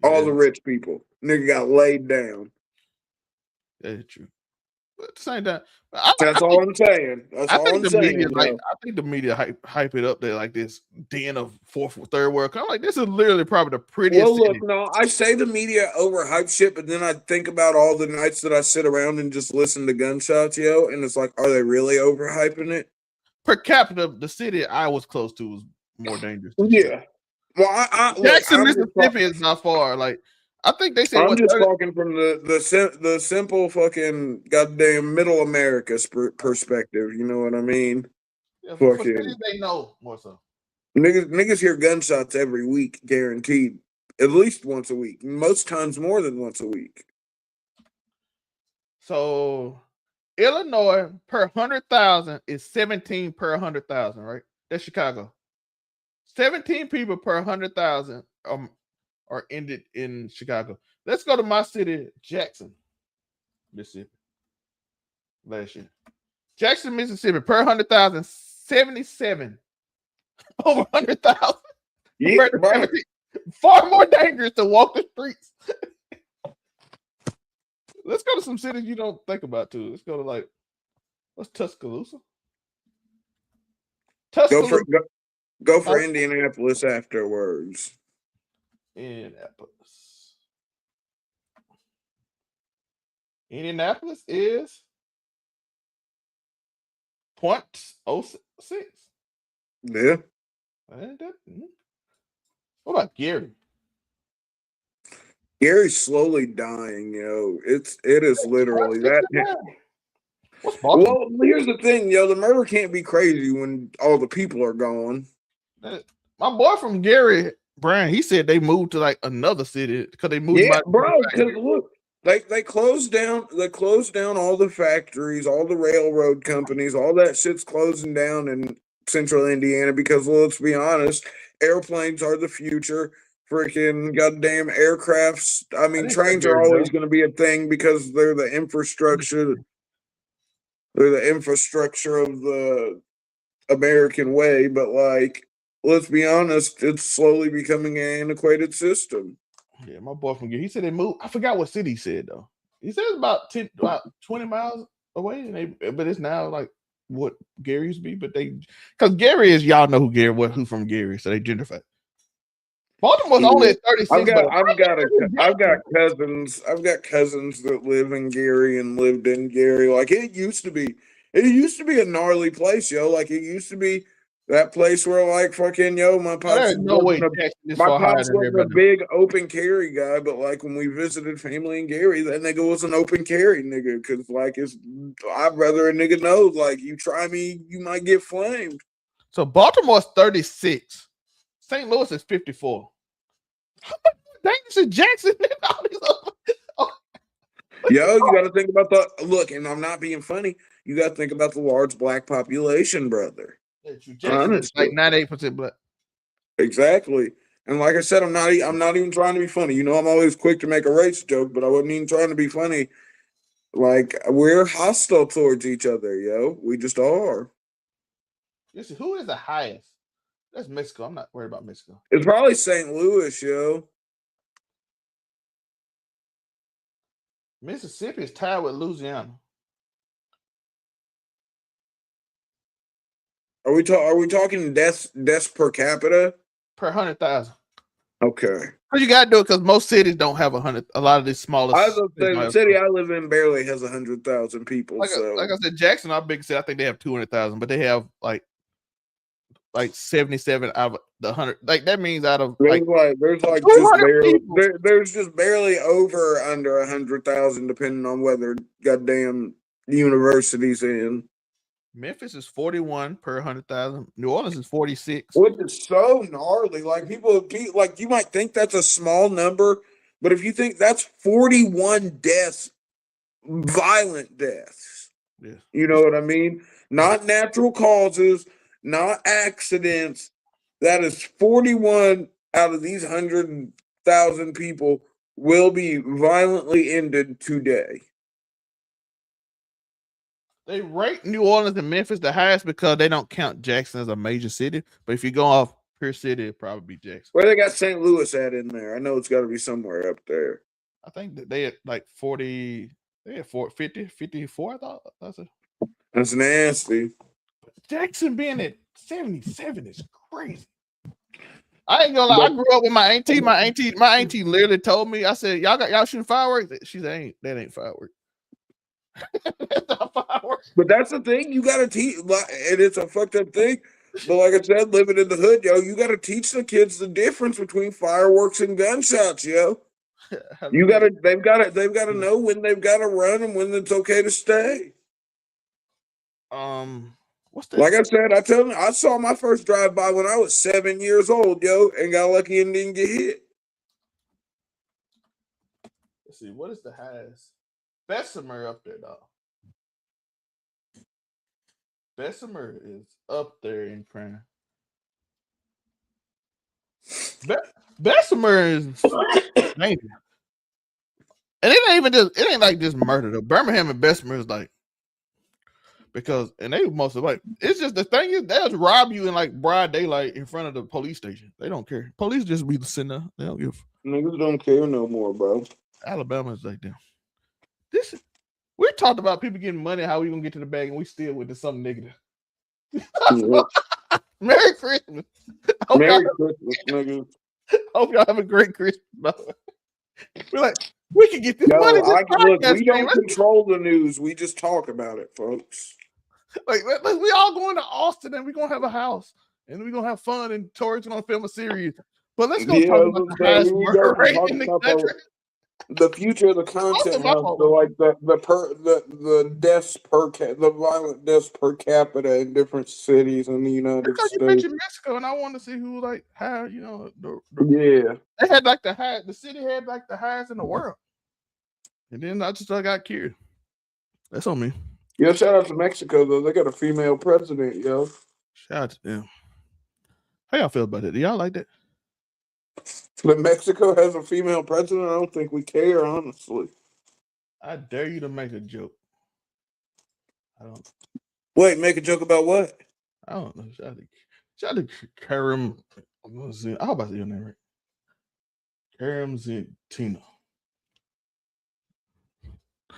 All the rich people. Nigga got laid down. That's true. But at the same time, that's all I'm saying. I think the media hype it up there like this den of third world. I'm like, this is literally probably the prettiest. Well, look, no, I say the media overhype shit, but then I think about all the nights that I sit around and just listen to gunshots, yo, and it's like, are they really overhyping it? Per capita, the city I was close to was more dangerous. Yeah. Well, Jackson, Mississippi is not far. Like, I think they said I'm just talking from the simple fucking goddamn middle America perspective. You know what I mean? Yeah, for cities they know more so. Niggas hear gunshots every week, guaranteed. At least once a week. Most times more than once a week. So Illinois per 100,000 is 17 per 100,000, right? That's Chicago. 17 people per 100,000 are ended in Chicago. Let's go to my city, Jackson, Mississippi. Last year. Jackson, Mississippi, per 100,000, 77 over 100,000. Yeah, far more dangerous to walk the streets. Let's go to some cities you don't think about too. Let's go to what's Tuscaloosa? Go for Indianapolis afterwards. Indianapolis is .06. Yeah. What about Gary? Gary's slowly dying, it is literally that. What's Baltimore? Well, here's the thing, the murder can't be crazy when all the people are gone. My boy from Gary, Brian, he said they moved to like another city because they moved. Yeah, bro. Because look, they closed down. They closed down all the factories, all the railroad companies, all that shit's closing down in central Indiana because, well, let's be honest, airplanes are the future. Freaking goddamn aircrafts. I mean, trains are always going to be a thing because they're the infrastructure. They're the infrastructure of the American way. But like, let's be honest, it's slowly becoming an antiquated system. Yeah, my boy from Gary, he said they moved. I forgot what city he said though. He said it's about 20 miles away, but it's now like what Gary used to be. But because Gary is, y'all know who from Gary, so they gentrified. Baltimore's only at 36. I've got cousins that live in Gary and lived in Gary. Like it used to be a gnarly place, Like it used to be that place where like fucking my pops wasn't a big open carry guy, but like when we visited family in Gary, that nigga was an open carry nigga. Cause like I'd rather a nigga know, like you try me, you might get flamed. So Baltimore's 36. St. Louis is 54. How much dangerous is Jackson? You got to think about look, and I'm not being funny. You got to think about the large black population, brother. Honestly, like 98% black. Exactly. And like I said, I'm not even trying to be funny. I'm always quick to make a race joke, but I wasn't even trying to be funny. Like we're hostile towards each other, We just are. Listen, who is the highest? That's Mexico. I'm not worried about Mexico. It's probably St. Louis, Mississippi is tied with Louisiana. Are we talking deaths per capita? Per 100,000. Okay. Because you gotta do it because most cities don't have 100. A lot of these smallest. The city I live in barely has 100,000 people. Like I said, Jackson, our big city, I think they have 200,000, but they have like 77 out of the 100. Like that means out of there's just barely over under 100,000, depending on whether goddamn university's in. Memphis is 41 per 100,000. New Orleans is 46. Which is so gnarly. Like people, like you might think that's a small number, but if you think that's 41 deaths, violent deaths. Yeah. You know what I mean? Not natural causes, not accidents. That is 41 out of these 100,000 people will be violently ended today. They rate New Orleans and Memphis the highest because they don't count Jackson as a major city. But if you go off per city, it'd probably be Jackson. Where they got St. Louis at in there? I know it's got to be somewhere up there. I think that they had like 40, they had 50, 54, I thought. That's nasty. Jackson being at 77 is crazy. I ain't gonna lie. I grew up with my auntie. My auntie literally told me, I said, y'all shooting fireworks? She said, that ain't fireworks. That's not fireworks. But that's the thing, you gotta teach, and it's a fucked up thing. But like I said, living in the hood, you gotta teach the kids the difference between fireworks and gunshots, they've gotta know when they've gotta run and when it's okay to stay. What's that? Like I said, I saw my first drive-by when I was 7 years old, and got lucky and didn't get hit. Let's see, what is the highest? Bessemer up there, dog. Bessemer is up there in crime. Bessemer is dangerous. And it ain't like just murder though. Birmingham and Bessemer is like, because they mostly like, it's just the thing is they'll rob you in like broad daylight in front of the police station. They don't care. Police just be sitting there. They don't give. Niggas don't care no more, bro. Alabama is like them. We talked about people getting money, how we gonna get to the bag, and we still with something negative. Merry Christmas. Merry Christmas, niggas. Hope y'all have a great Christmas. We're like, we can get this money. We don't control the news. We just talk about it, folks. Like we all going to Austin and we're gonna have a house and we're gonna have fun and Tori's gonna film a series. But let's go talk about the highest murder rate in the country. The future of the content house, like the deaths the violent deaths per capita in different cities in the United because States. You mentioned Mexico, and I want to see who like how yeah, they had like the city had like the highest in the world, and then I got curious. That's on me. Yeah, shout out to Mexico though. They got a female president, yo. Shout out to them. How y'all feel about it? Do y'all like that? That Mexico has a female president? I don't think we care, honestly. I dare you to make a joke. I don't. Wait, make a joke about what? I don't know. Shout out to Karim. I hope I say your name right. Karim Zentina.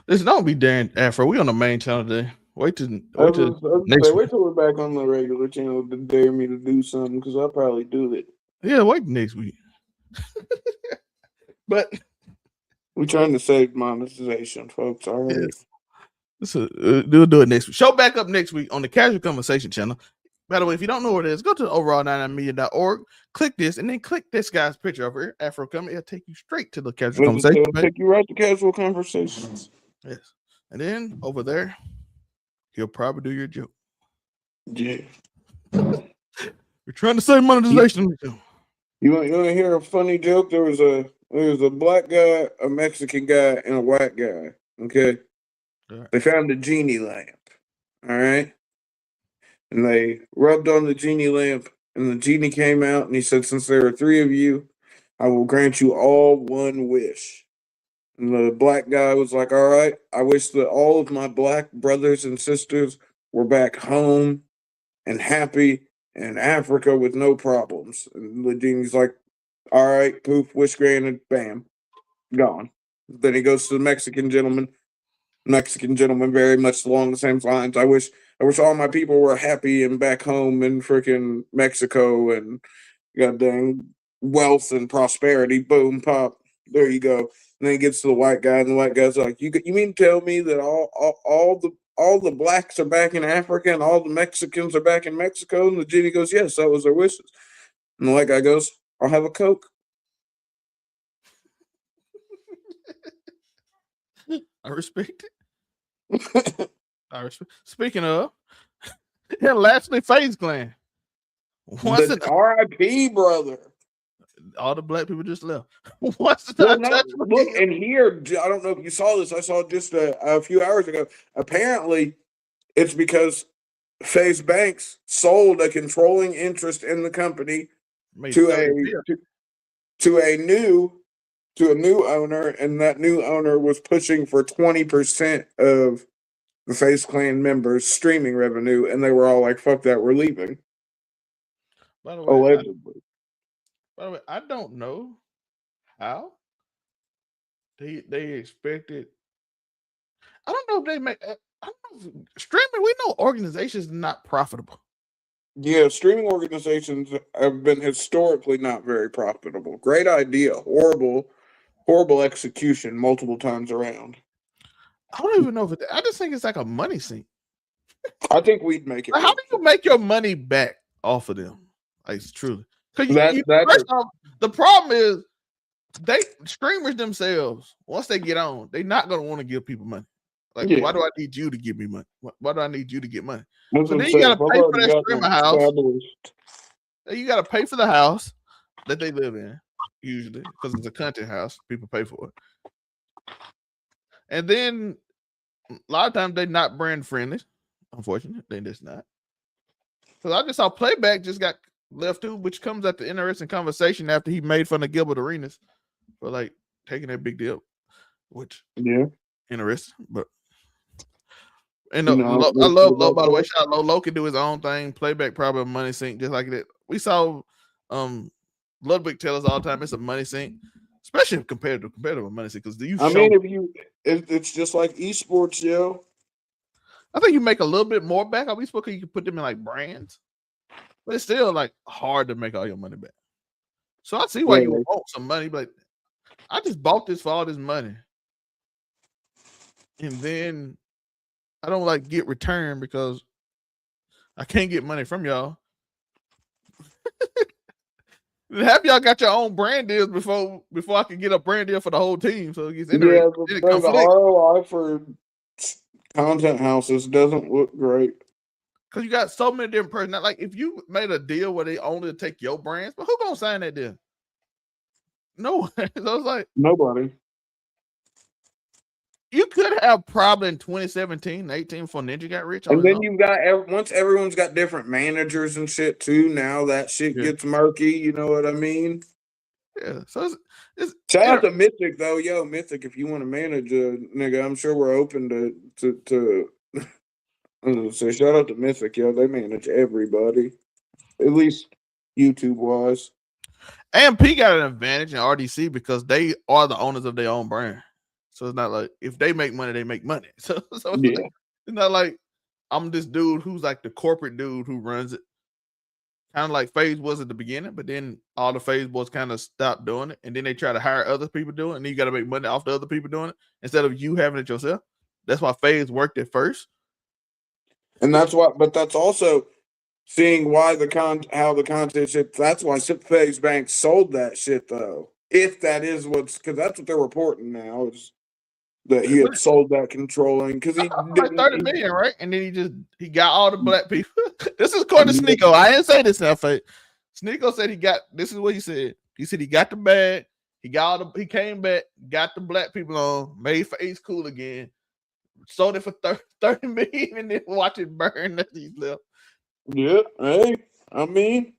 Listen, don't be daring Afro. We on the main channel today. Wait till next week. Wait till we're back on the regular channel to dare me to do something because I'll probably do it. Yeah, wait next week. But we're trying to save monetization, folks. All right. Yes. We'll do it next week. Show back up next week on the Casual Conversation channel. By the way, if you don't know what it is, go to overall99media.org, click this, and then click this guy's picture over here, Afro coming. It'll take you straight to the Casual Conversation. It'll take you right to Casual Conversations. Yes. And then over there, he'll probably do your joke. Yeah. We're trying to save monetization. You want to hear a funny joke? There was a black guy, a Mexican guy, and a white guy. Okay. Right. They found a genie lamp. All right. And they rubbed on the genie lamp, and the genie came out, and he said, "Since there are three of you, I will grant you all one wish." And the black guy was like, "All right, I wish that all of my black brothers and sisters were back home and happy in Africa with no problems." And the genie's like, "All right, poof, wish granted, bam, gone." Then he goes to the Mexican gentleman very much along the same lines. I wish all my people were happy and back home in freaking Mexico and goddamn wealth and prosperity. Boom, pop. There you go. And then he gets to the white guy, and the white guy's like, "You mean to tell me that all the blacks are back in Africa and all the Mexicans are back in Mexico?" And the genie goes, "Yes, that was their wishes." And the white guy goes, "I'll have a Coke." I respect it. Speaking of, and lastly, Faze Clan. R.I.P. brother. All the black people just left. Look, and here, I don't know if you saw this. I saw it just a few hours ago. Apparently, it's because Faze Banks sold a controlling interest in the company to a new owner, and that new owner was pushing for 20% of the Faze Clan members' streaming revenue, and they were all like, "Fuck that, we're leaving." By the way, allegedly. I don't know how they expected. I don't know if they make. I don't know. Streaming, we know organizations are not profitable. Yeah, streaming organizations have been historically not very profitable. Great idea, horrible execution multiple times around. I don't even know if I just think it's like a money sink. I think we'd make it. How do you make your money back off of them? Like, truly. The problem is streamers themselves, once they get on, they're not going to want to give people money. Like, why do I need you to give me money? Why do I need you to get money? So then you got to pay for that streamer house. You got to pay for the house that they live in, usually, because it's a content house. People pay for it. And then a lot of times they're not brand friendly. Unfortunately, they just not. Because I just saw Playback just got left too, which comes at the interesting conversation after he made fun of Gilbert Arenas for like taking that big deal, which interesting. But and I love Low, by the way. Shout out Low can do his own thing. Playback probably a money sink just like that. We saw Ludwig tell us all the time it's a money sink, especially compared to a money sink. Because it's just like esports, yo. I think you make a little bit more back on esports because you can put them in like brands. But it's still like hard to make all your money back. So I see why you want some money, but I just bought this for all this money. And then I don't like get returned because I can't get money from y'all. Have y'all got your own brand deals before I can get a brand deal for the whole team? So it gets interesting. Yeah, the ROI for content houses doesn't look great. Because you got so many different persons. Like if you made a deal where they only take your brands, but who gonna sign that deal? No one. So it's like nobody. You could have probably in 2017, 18 before Ninja got rich. And then you've got once everyone's got different managers and shit too. Now that shit gets murky. You know what I mean? Yeah. So it's shout out to Mythic though, yo, Mythic. If you want to manage a nigga, I'm sure we're open to. I'm gonna say shout out to Mythic, yo. They manage everybody, at least YouTube wise. AMP got an advantage in RDC because they are the owners of their own brand. So it's not like if they make money, they make money. So it's, like, it's not like I'm this dude who's like the corporate dude who runs it. Kind of like Faze was at the beginning, but then all the Faze boys kind of stopped doing it. And then they try to hire other people doing it. And then you got to make money off the other people doing it instead of you having it yourself. That's why Faze worked at first. And that's why, but that's also seeing why how the content shit. That's why Faze Bank sold that shit though. If that is because that's what they're reporting now is that he had sold that controlling because he like 30 million, right? And then he got all the black people. This is according to Sneeko. I didn't say this now, Faze. Sneeko said this is what he said. He said he got the bag, he came back, got the black people on, made Faze cool again, sold it for 30 million, and then watch it burn as he left. Yeah, hey, I mean,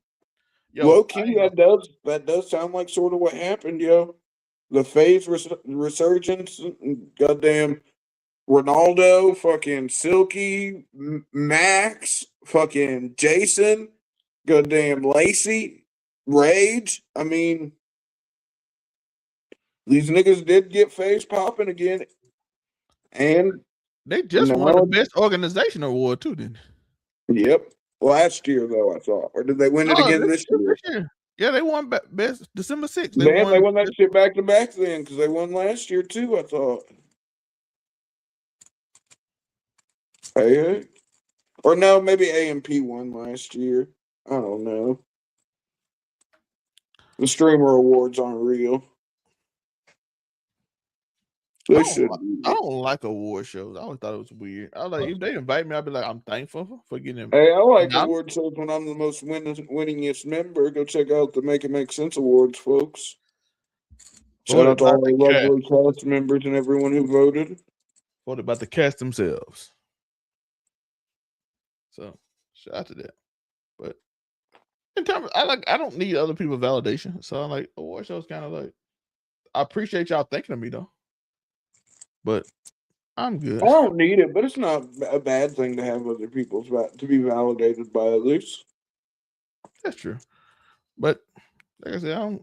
low key, that does sound like sort of what happened, yo. The Faze resurgence, goddamn Ronaldo, fucking Silky, Max, fucking Jason, goddamn Lacey, Rage. I mean, these niggas did get Faze popping again, and they just won the best organization award too, didn't they? Yep. Last year, though, I thought. Or did they win it again this year? Yeah, they won best December 6th. They won that shit back to back then because they won last year too, I thought. Hey. Or no, maybe AMP won last year. I don't know. The streamer awards aren't real. I don't like award shows. I always thought it was weird. I was like, if they invite me, I'll be like, I'm thankful for getting them. Hey, I like award shows when I'm the most winningest member. Go check out the Make It Make Sense awards, folks. Shout out to all the lovely cast members and everyone who voted. What about the cast themselves? So shout out to that. But in terms of, I don't need other people's validation. So I'm like, award shows kind of like, I appreciate y'all thinking of me though. But I'm good. I don't need it, but it's not a bad thing to have other people's to be validated by others. That's true. But like I said, I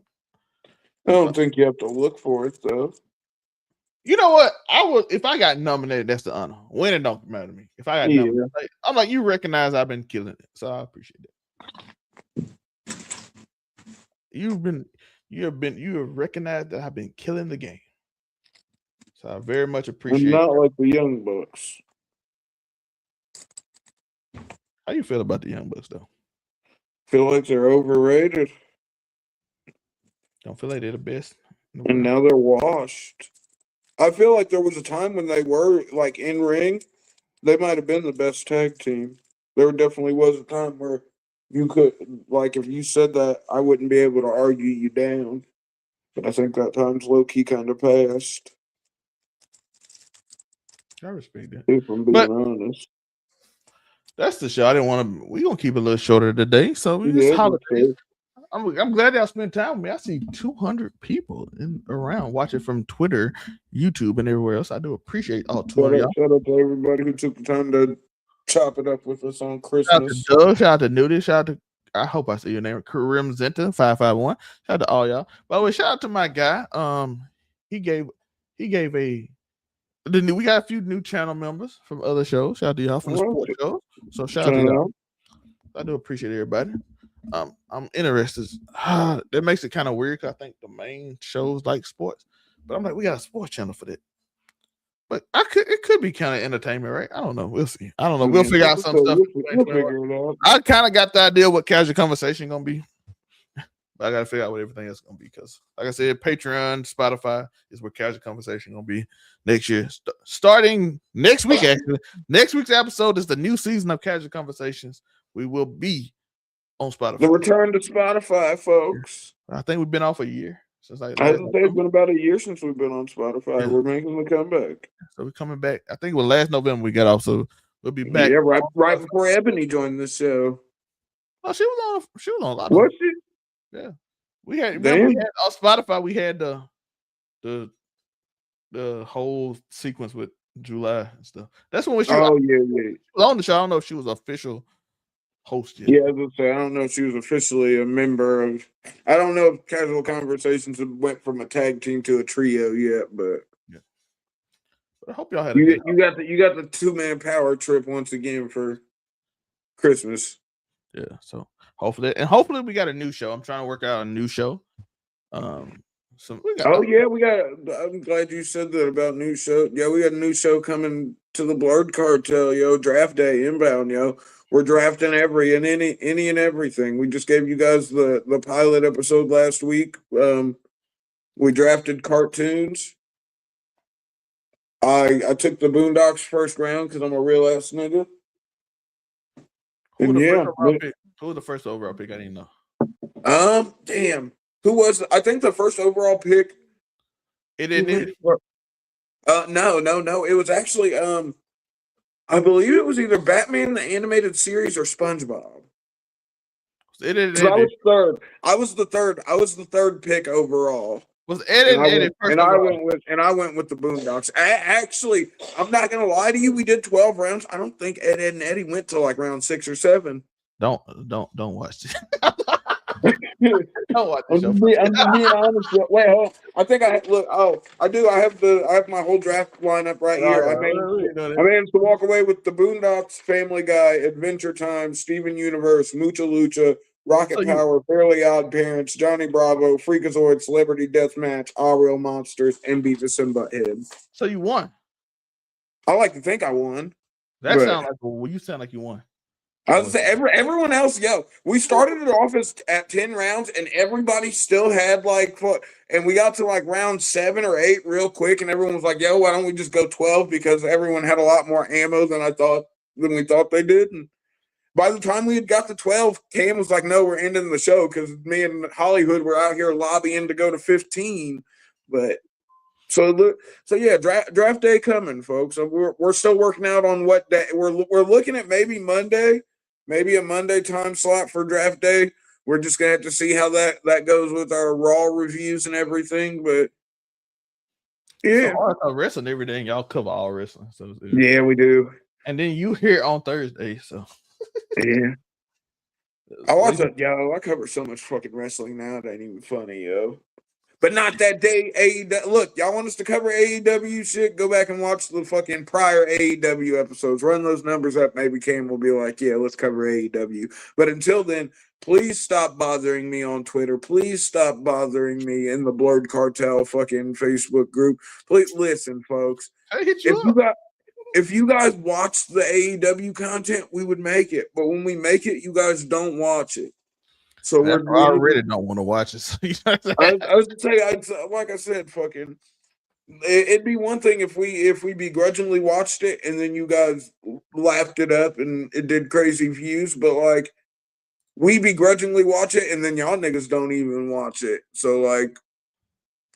don't think you have to look for it though. You know what? If I got nominated, that's the honor. Winning don't matter to me. If I got nominated, I'm like, you recognize I've been killing it. So I appreciate that. You have recognized that I've been killing the game. So I very much appreciate it. Not like the Young Bucks. How you feel about the Young Bucks, though? Feel like they're overrated. Don't feel like they're the best. And now they're washed. I feel like there was a time when they were, like, in ring. They might have been the best tag team. There definitely was a time where you could, like, if you said that, I wouldn't be able to argue you down. But I think that time's low-key kind of passed. I respect that. If I'm being honest. That's the show. We're going to keep it a little shorter today. So it's holidays. I'm glad y'all spent time with me. I see 200 people around watching from Twitter, YouTube, and everywhere else. I do appreciate all 200 y'all. Shout out to everybody who took the time to chop it up with us on Christmas. Shout out to Doug. Shout out to Nudie. Shout out to, I hope I say your name, Karim Zenta 551. Shout out to all y'all. By the way, shout out to my guy. He gave a. We got a few new channel members from other shows. Shout out to y'all from the sports shows. So shout out to y'all. I do appreciate everybody. I'm interested. That makes it kind of weird because I think the main shows like sports, but I'm like, we got a sports channel for that. But it could be kind of entertainment, right? I don't know. We'll see. I don't know. We'll figure out some stuff. We'll figure it out. I kind of got the idea what casual conversation gonna be. But I gotta figure out what everything else is gonna be because, like I said, Patreon, Spotify is where casual conversation gonna be next year. Starting next week, actually. Next week's episode is the new season of Casual Conversations. We will be on Spotify. The return to Spotify, folks. I think we've been off a year. Since I think it's been about a year since we've been on Spotify. Yeah. We're making the comeback. So we're coming back. I think it was last November we got off, so we'll be back. Yeah, right before Ebony joined the show. Oh, she was on a lot of Was she? Yeah. We had on Spotify, we had the whole sequence with July and stuff. That's when she was on the show. I don't know if she was official host yet. Yeah, I was gonna say, I don't know if she was officially a member of. I don't know if Casual Conversations went from a tag team to a trio yet, but yeah. But I hope y'all had. You got the 2-man power trip once again for Christmas. Yeah, so hopefully we got a new show. I'm trying to work out a new show. I'm glad you said that about new show. Yeah, we got a new show coming to the Blurred Cartel, yo. Draft day inbound, yo. We're drafting any and everything. We just gave you guys the pilot episode last week. We drafted cartoons. I took the Boondocks first round because I'm a real ass nigga. Who was the first overall pick? I didn't know. Damn. Who was? I think the first overall pick. It didn't. No. It was actually I believe it was either Batman the Animated Series or SpongeBob. I was the third pick overall. Was Ed and I went with the Boondocks. Actually, I'm not gonna lie to you. We did 12 rounds. I don't think Ed and Eddie went to like round 6 or 7. Don't watch this. Don't watch this. I'm being honest. Wait, hold on. I think I look. Oh, I do. I have my whole draft lineup right here. I managed to walk away with the Boondocks, Family Guy, Adventure Time, Steven Universe, Mucha Lucha, Rocket Power, Fairly Odd Parents, Johnny Bravo, Freakazoid, Celebrity Deathmatch, All Real Monsters, and Beavis and Butthead. So you won. I like to think I won. You sound like you won. I was say everyone else, we started it off at 10 rounds, and everybody still had and we got to like round 7 or 8 real quick, and everyone was like, "Yo, why don't we just go 12?" Because everyone had a lot more ammo than we thought they did. And by the time we had got to 12, Cam was like, "No, we're ending the show," because me and Hollywood were out here lobbying to go to 15. But draft day coming, folks. So we're still working out on what day. We're looking at maybe Monday. Maybe a Monday time slot for draft day. We're just gonna have to see how that goes with our Raw reviews and everything. But yeah, so wrestling every day, and y'all cover all wrestling. So yeah, we do. And then you here on Thursday, so yeah. I watch it, yo. I cover so much fucking wrestling now. It ain't even funny, yo. But not that day. AEW. Look, y'all want us to cover AEW shit? Go back and watch the fucking prior AEW episodes. Run those numbers up. Maybe Cam will be like, yeah, let's cover AEW. But until then, please stop bothering me on Twitter. Please stop bothering me in the Blurred Cartel fucking Facebook group. Please listen, folks. If you guys watch the AEW content, we would make it. But when we make it, you guys don't watch it. So I already don't want to watch it. So I was gonna say, like I said, fucking, it'd be one thing if we begrudgingly watched it and then you guys lapped it up and it did crazy views, but like we begrudgingly watch it and then y'all niggas don't even watch it. So like,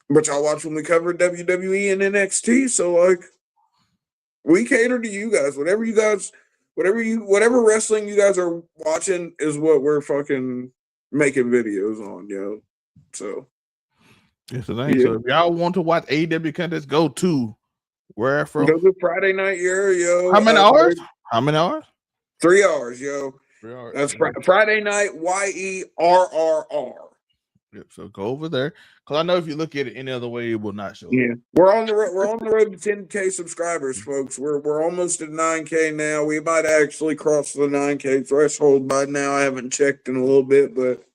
but y'all watch when we cover WWE and NXT. So like, we cater to you guys. Whatever wrestling you guys are watching is what we're fucking making videos on, yo. So yes, So if y'all want to watch AEW content, go to where from? Go to Friday Night yo. How many hours? 3 hours, yo. 3 hours. That's Friday Night YERRR. Yep. So go over there, because I know if you look at it any other way, it will not show. Yeah, we're on the road to 10K subscribers, folks. We're almost at 9K now. We might actually cross the 9K threshold by now. I haven't checked in a little bit, but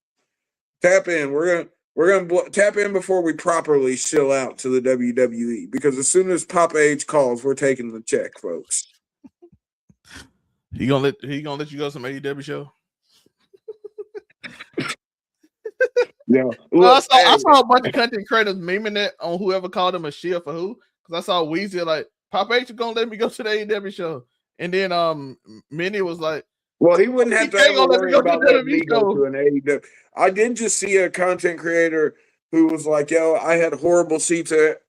tap in. We're We're gonna tap in before we properly shill out to the WWE, because as soon as Papa H calls, we're taking the check, folks. He gonna let you go to some AEW show? Yeah. Well, I saw a bunch of content creators memeing it on whoever called him a shield for who. Because I saw Weezy like, Papa H is gonna let me go to the AEW show. And then Minnie was like, well, he wouldn't have to ever worry about letting me go to an AEW. I did just see a content creator who was like, yo, I had horrible seats at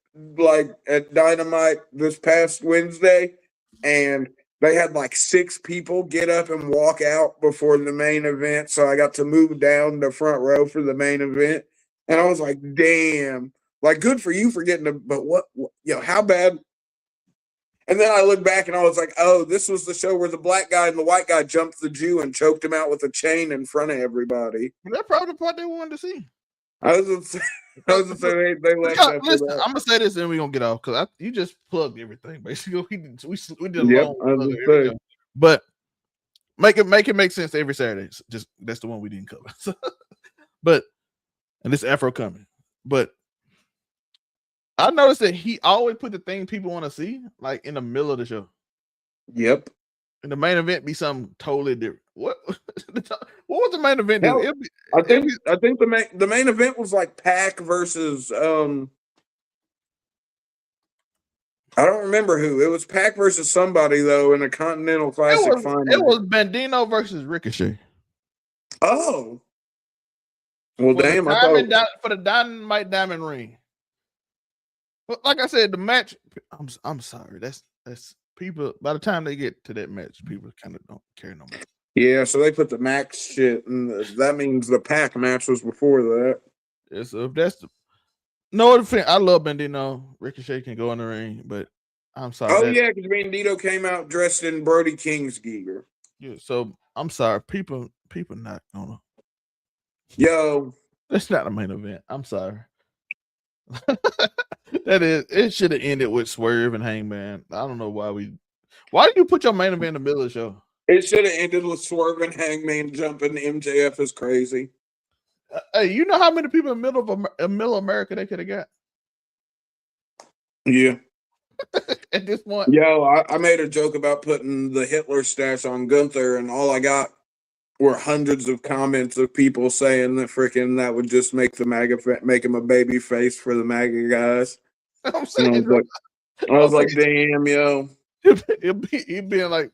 Dynamite this past Wednesday, and they had like 6 people get up and walk out before the main event. So I got to move down the front row for the main event. And I was like, damn, like, good for you for getting to, but what how bad? And then I looked back and I was like, oh, this was the show where the black guy and the white guy jumped the Jew and choked him out with a chain in front of everybody. That's probably the part they wanted to see. I was gonna say they left. Listen, I'm gonna say this and we're gonna get off because you just plugged everything. Basically, we did a long plug, but make it make sense every Saturday. Just that's the one we didn't cover. And this Afro coming, but I noticed that he always put the thing people want to see like in the middle of the show. Yep. And the main event be something totally different. What was the main event? Hell, I think the main event was like Pac versus I don't remember who. It was Pac versus somebody though in a Continental Classic final. It was Bandino versus Ricochet. Oh. Well, damn! For the Dynamite Diamond ring. But like I said, the match. I'm sorry. That's people. By the time they get to that match, people kind of don't care no more. Yeah, so they put the Max shit, and that means the Pac match was before that. Yeah, so if that's no offense, I love Bandino. Ricochet can go in the ring, but I'm sorry. Oh yeah, because Bandito came out dressed in Brody King's gear. Yeah, so I'm sorry. People not gonna. Yo, that's not a main event. I'm sorry. It should have ended with Swerve and Hangman. I don't know why did you put your main event in the middle of the show? It should have ended with Swerve and Hangman jumping. MJF is crazy. Hey, you know how many people in middle America they could have got? Yeah. At this point. Yo, I made a joke about putting the Hitler stash on Gunther, and all I got were hundreds of comments of people saying that freaking that would just make the MAGA make him a baby face for the MAGA guys. I'm saying, I was like, damn, yo. He'd be like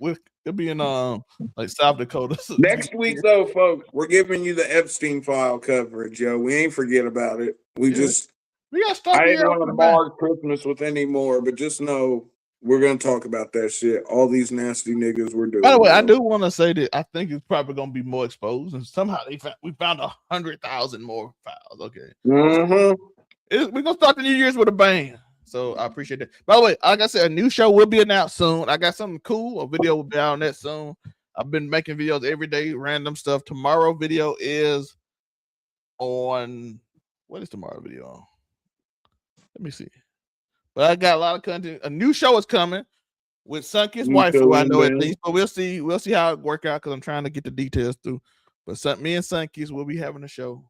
like South Dakota. Next week though, folks, we're giving you the Epstein file coverage, yo. We ain't forget about it. We gotta stop. I didn't want to bar Christmas with any more, but just know we're gonna talk about that shit. All these nasty niggas we're doing. By the way, I do want to say that I think it's probably gonna be more exposed, and somehow we found 100,000 more files. Okay. Mm-hmm. We're gonna start the New Year's with a bang. So I appreciate that. By the way, like I said, a new show will be announced soon. I got something cool. A video will be out on that soon. I've been making videos every day, random stuff. Tomorrow video is on. What is tomorrow video on? Let me see. But I got a lot of content. A new show is coming with Sunkist's wife, who I know at least. But we'll see how it work out because I'm trying to get the details through. But me and Sunkist will be having a show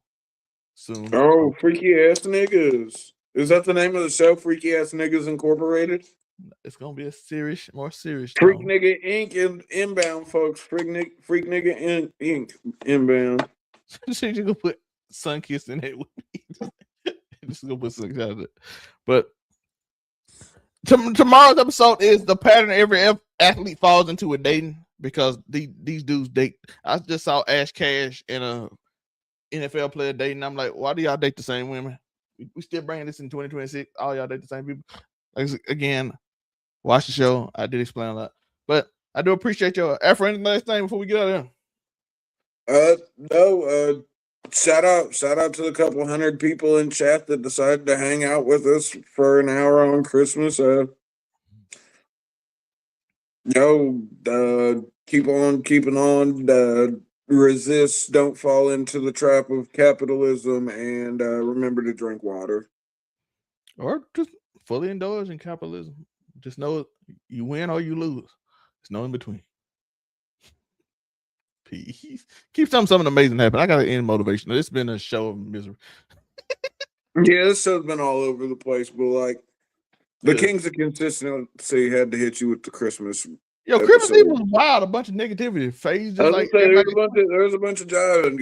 soon. Oh, freaky ass niggas. Is that the name of the show? Freaky Ass Niggas Incorporated? It's gonna be a more serious Freak Nigga Inc. Inbound, folks. Freak Nigga Inc. Inbound. So you gonna put Sunkist in it with me. Just gonna put Sunkist out of it. But tomorrow's episode is the pattern every athlete falls into with dating, because these dudes date. I just saw Ash Cash and a NFL player dating. I'm like, why do y'all date the same women? We still bringing this in 2026. All y'all date the same people. Again, watch the show. I did explain a lot, but I do appreciate y'all. Afro, any last thing before we get out of here? No. Shout out to the couple hundred people in chat that decided to hang out with us for an hour on Christmas. Keep on keeping on. Resist, don't fall into the trap of capitalism, and remember to drink water. Or just fully indulge in capitalism. Just know you win or you lose. There's no in between. Peace. Keep something amazing happen. I gotta end motivational. It's been a show of misery. Yeah, this show's been all over the place, but like the Yeah. Kings of Consistency had to hit you with the Christmas. Yo, Christmas Eve was wild. A bunch of negativity. Faze just like there's a bunch of driving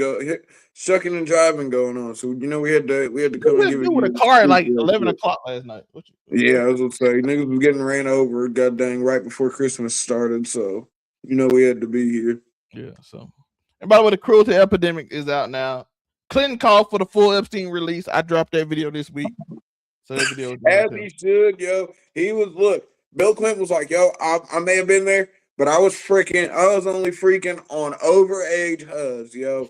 shucking and driving going on. So you know we had to come and give it with a car at like 11 o'clock last night. Yeah, I was gonna say niggas was getting ran over, god dang, right before Christmas started. So you know we had to be here. Yeah. So, and by the way, the cruelty epidemic is out now. Clinton called for the full Epstein release. I dropped that video this week. So that video as he should, yo. He was Bill Clinton was like, yo, I may have been there, but I was only freaking on overage hubs, yo.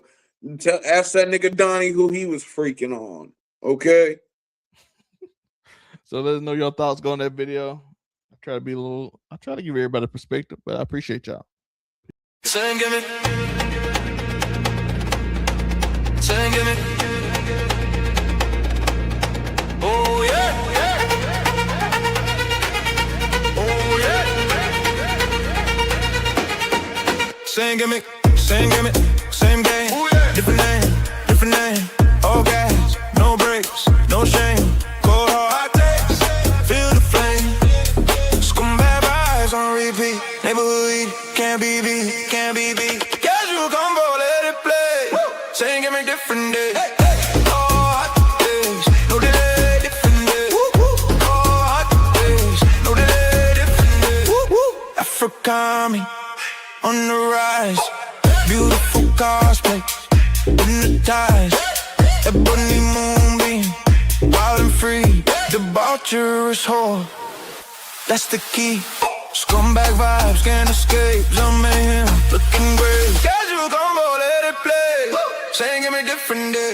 Ask that nigga Donnie who he was freaking on. Okay. So let us know your thoughts on that video. I try to give everybody a perspective, but I appreciate y'all. Sing, give me. Sing, give me. Oh yeah, yeah. Oh yeah. Sing, give me. Sing, give me. Same game. Oh, yeah. Different name. All gas, no brakes, no shame. Cold hard days, feel the flame. Scumbag vibes on repeat. Neighborhood can't be beat. Casual combo, let it play. Sing, give me different days. Africami on the rise, beautiful cosplay, hypnotized, Ebony Moonbeam, wild and free, debaucherous whore, that's the key. Scumbag vibes can't escape, Zelmae, looking great. Casual combo, let it play. Saying give me different day.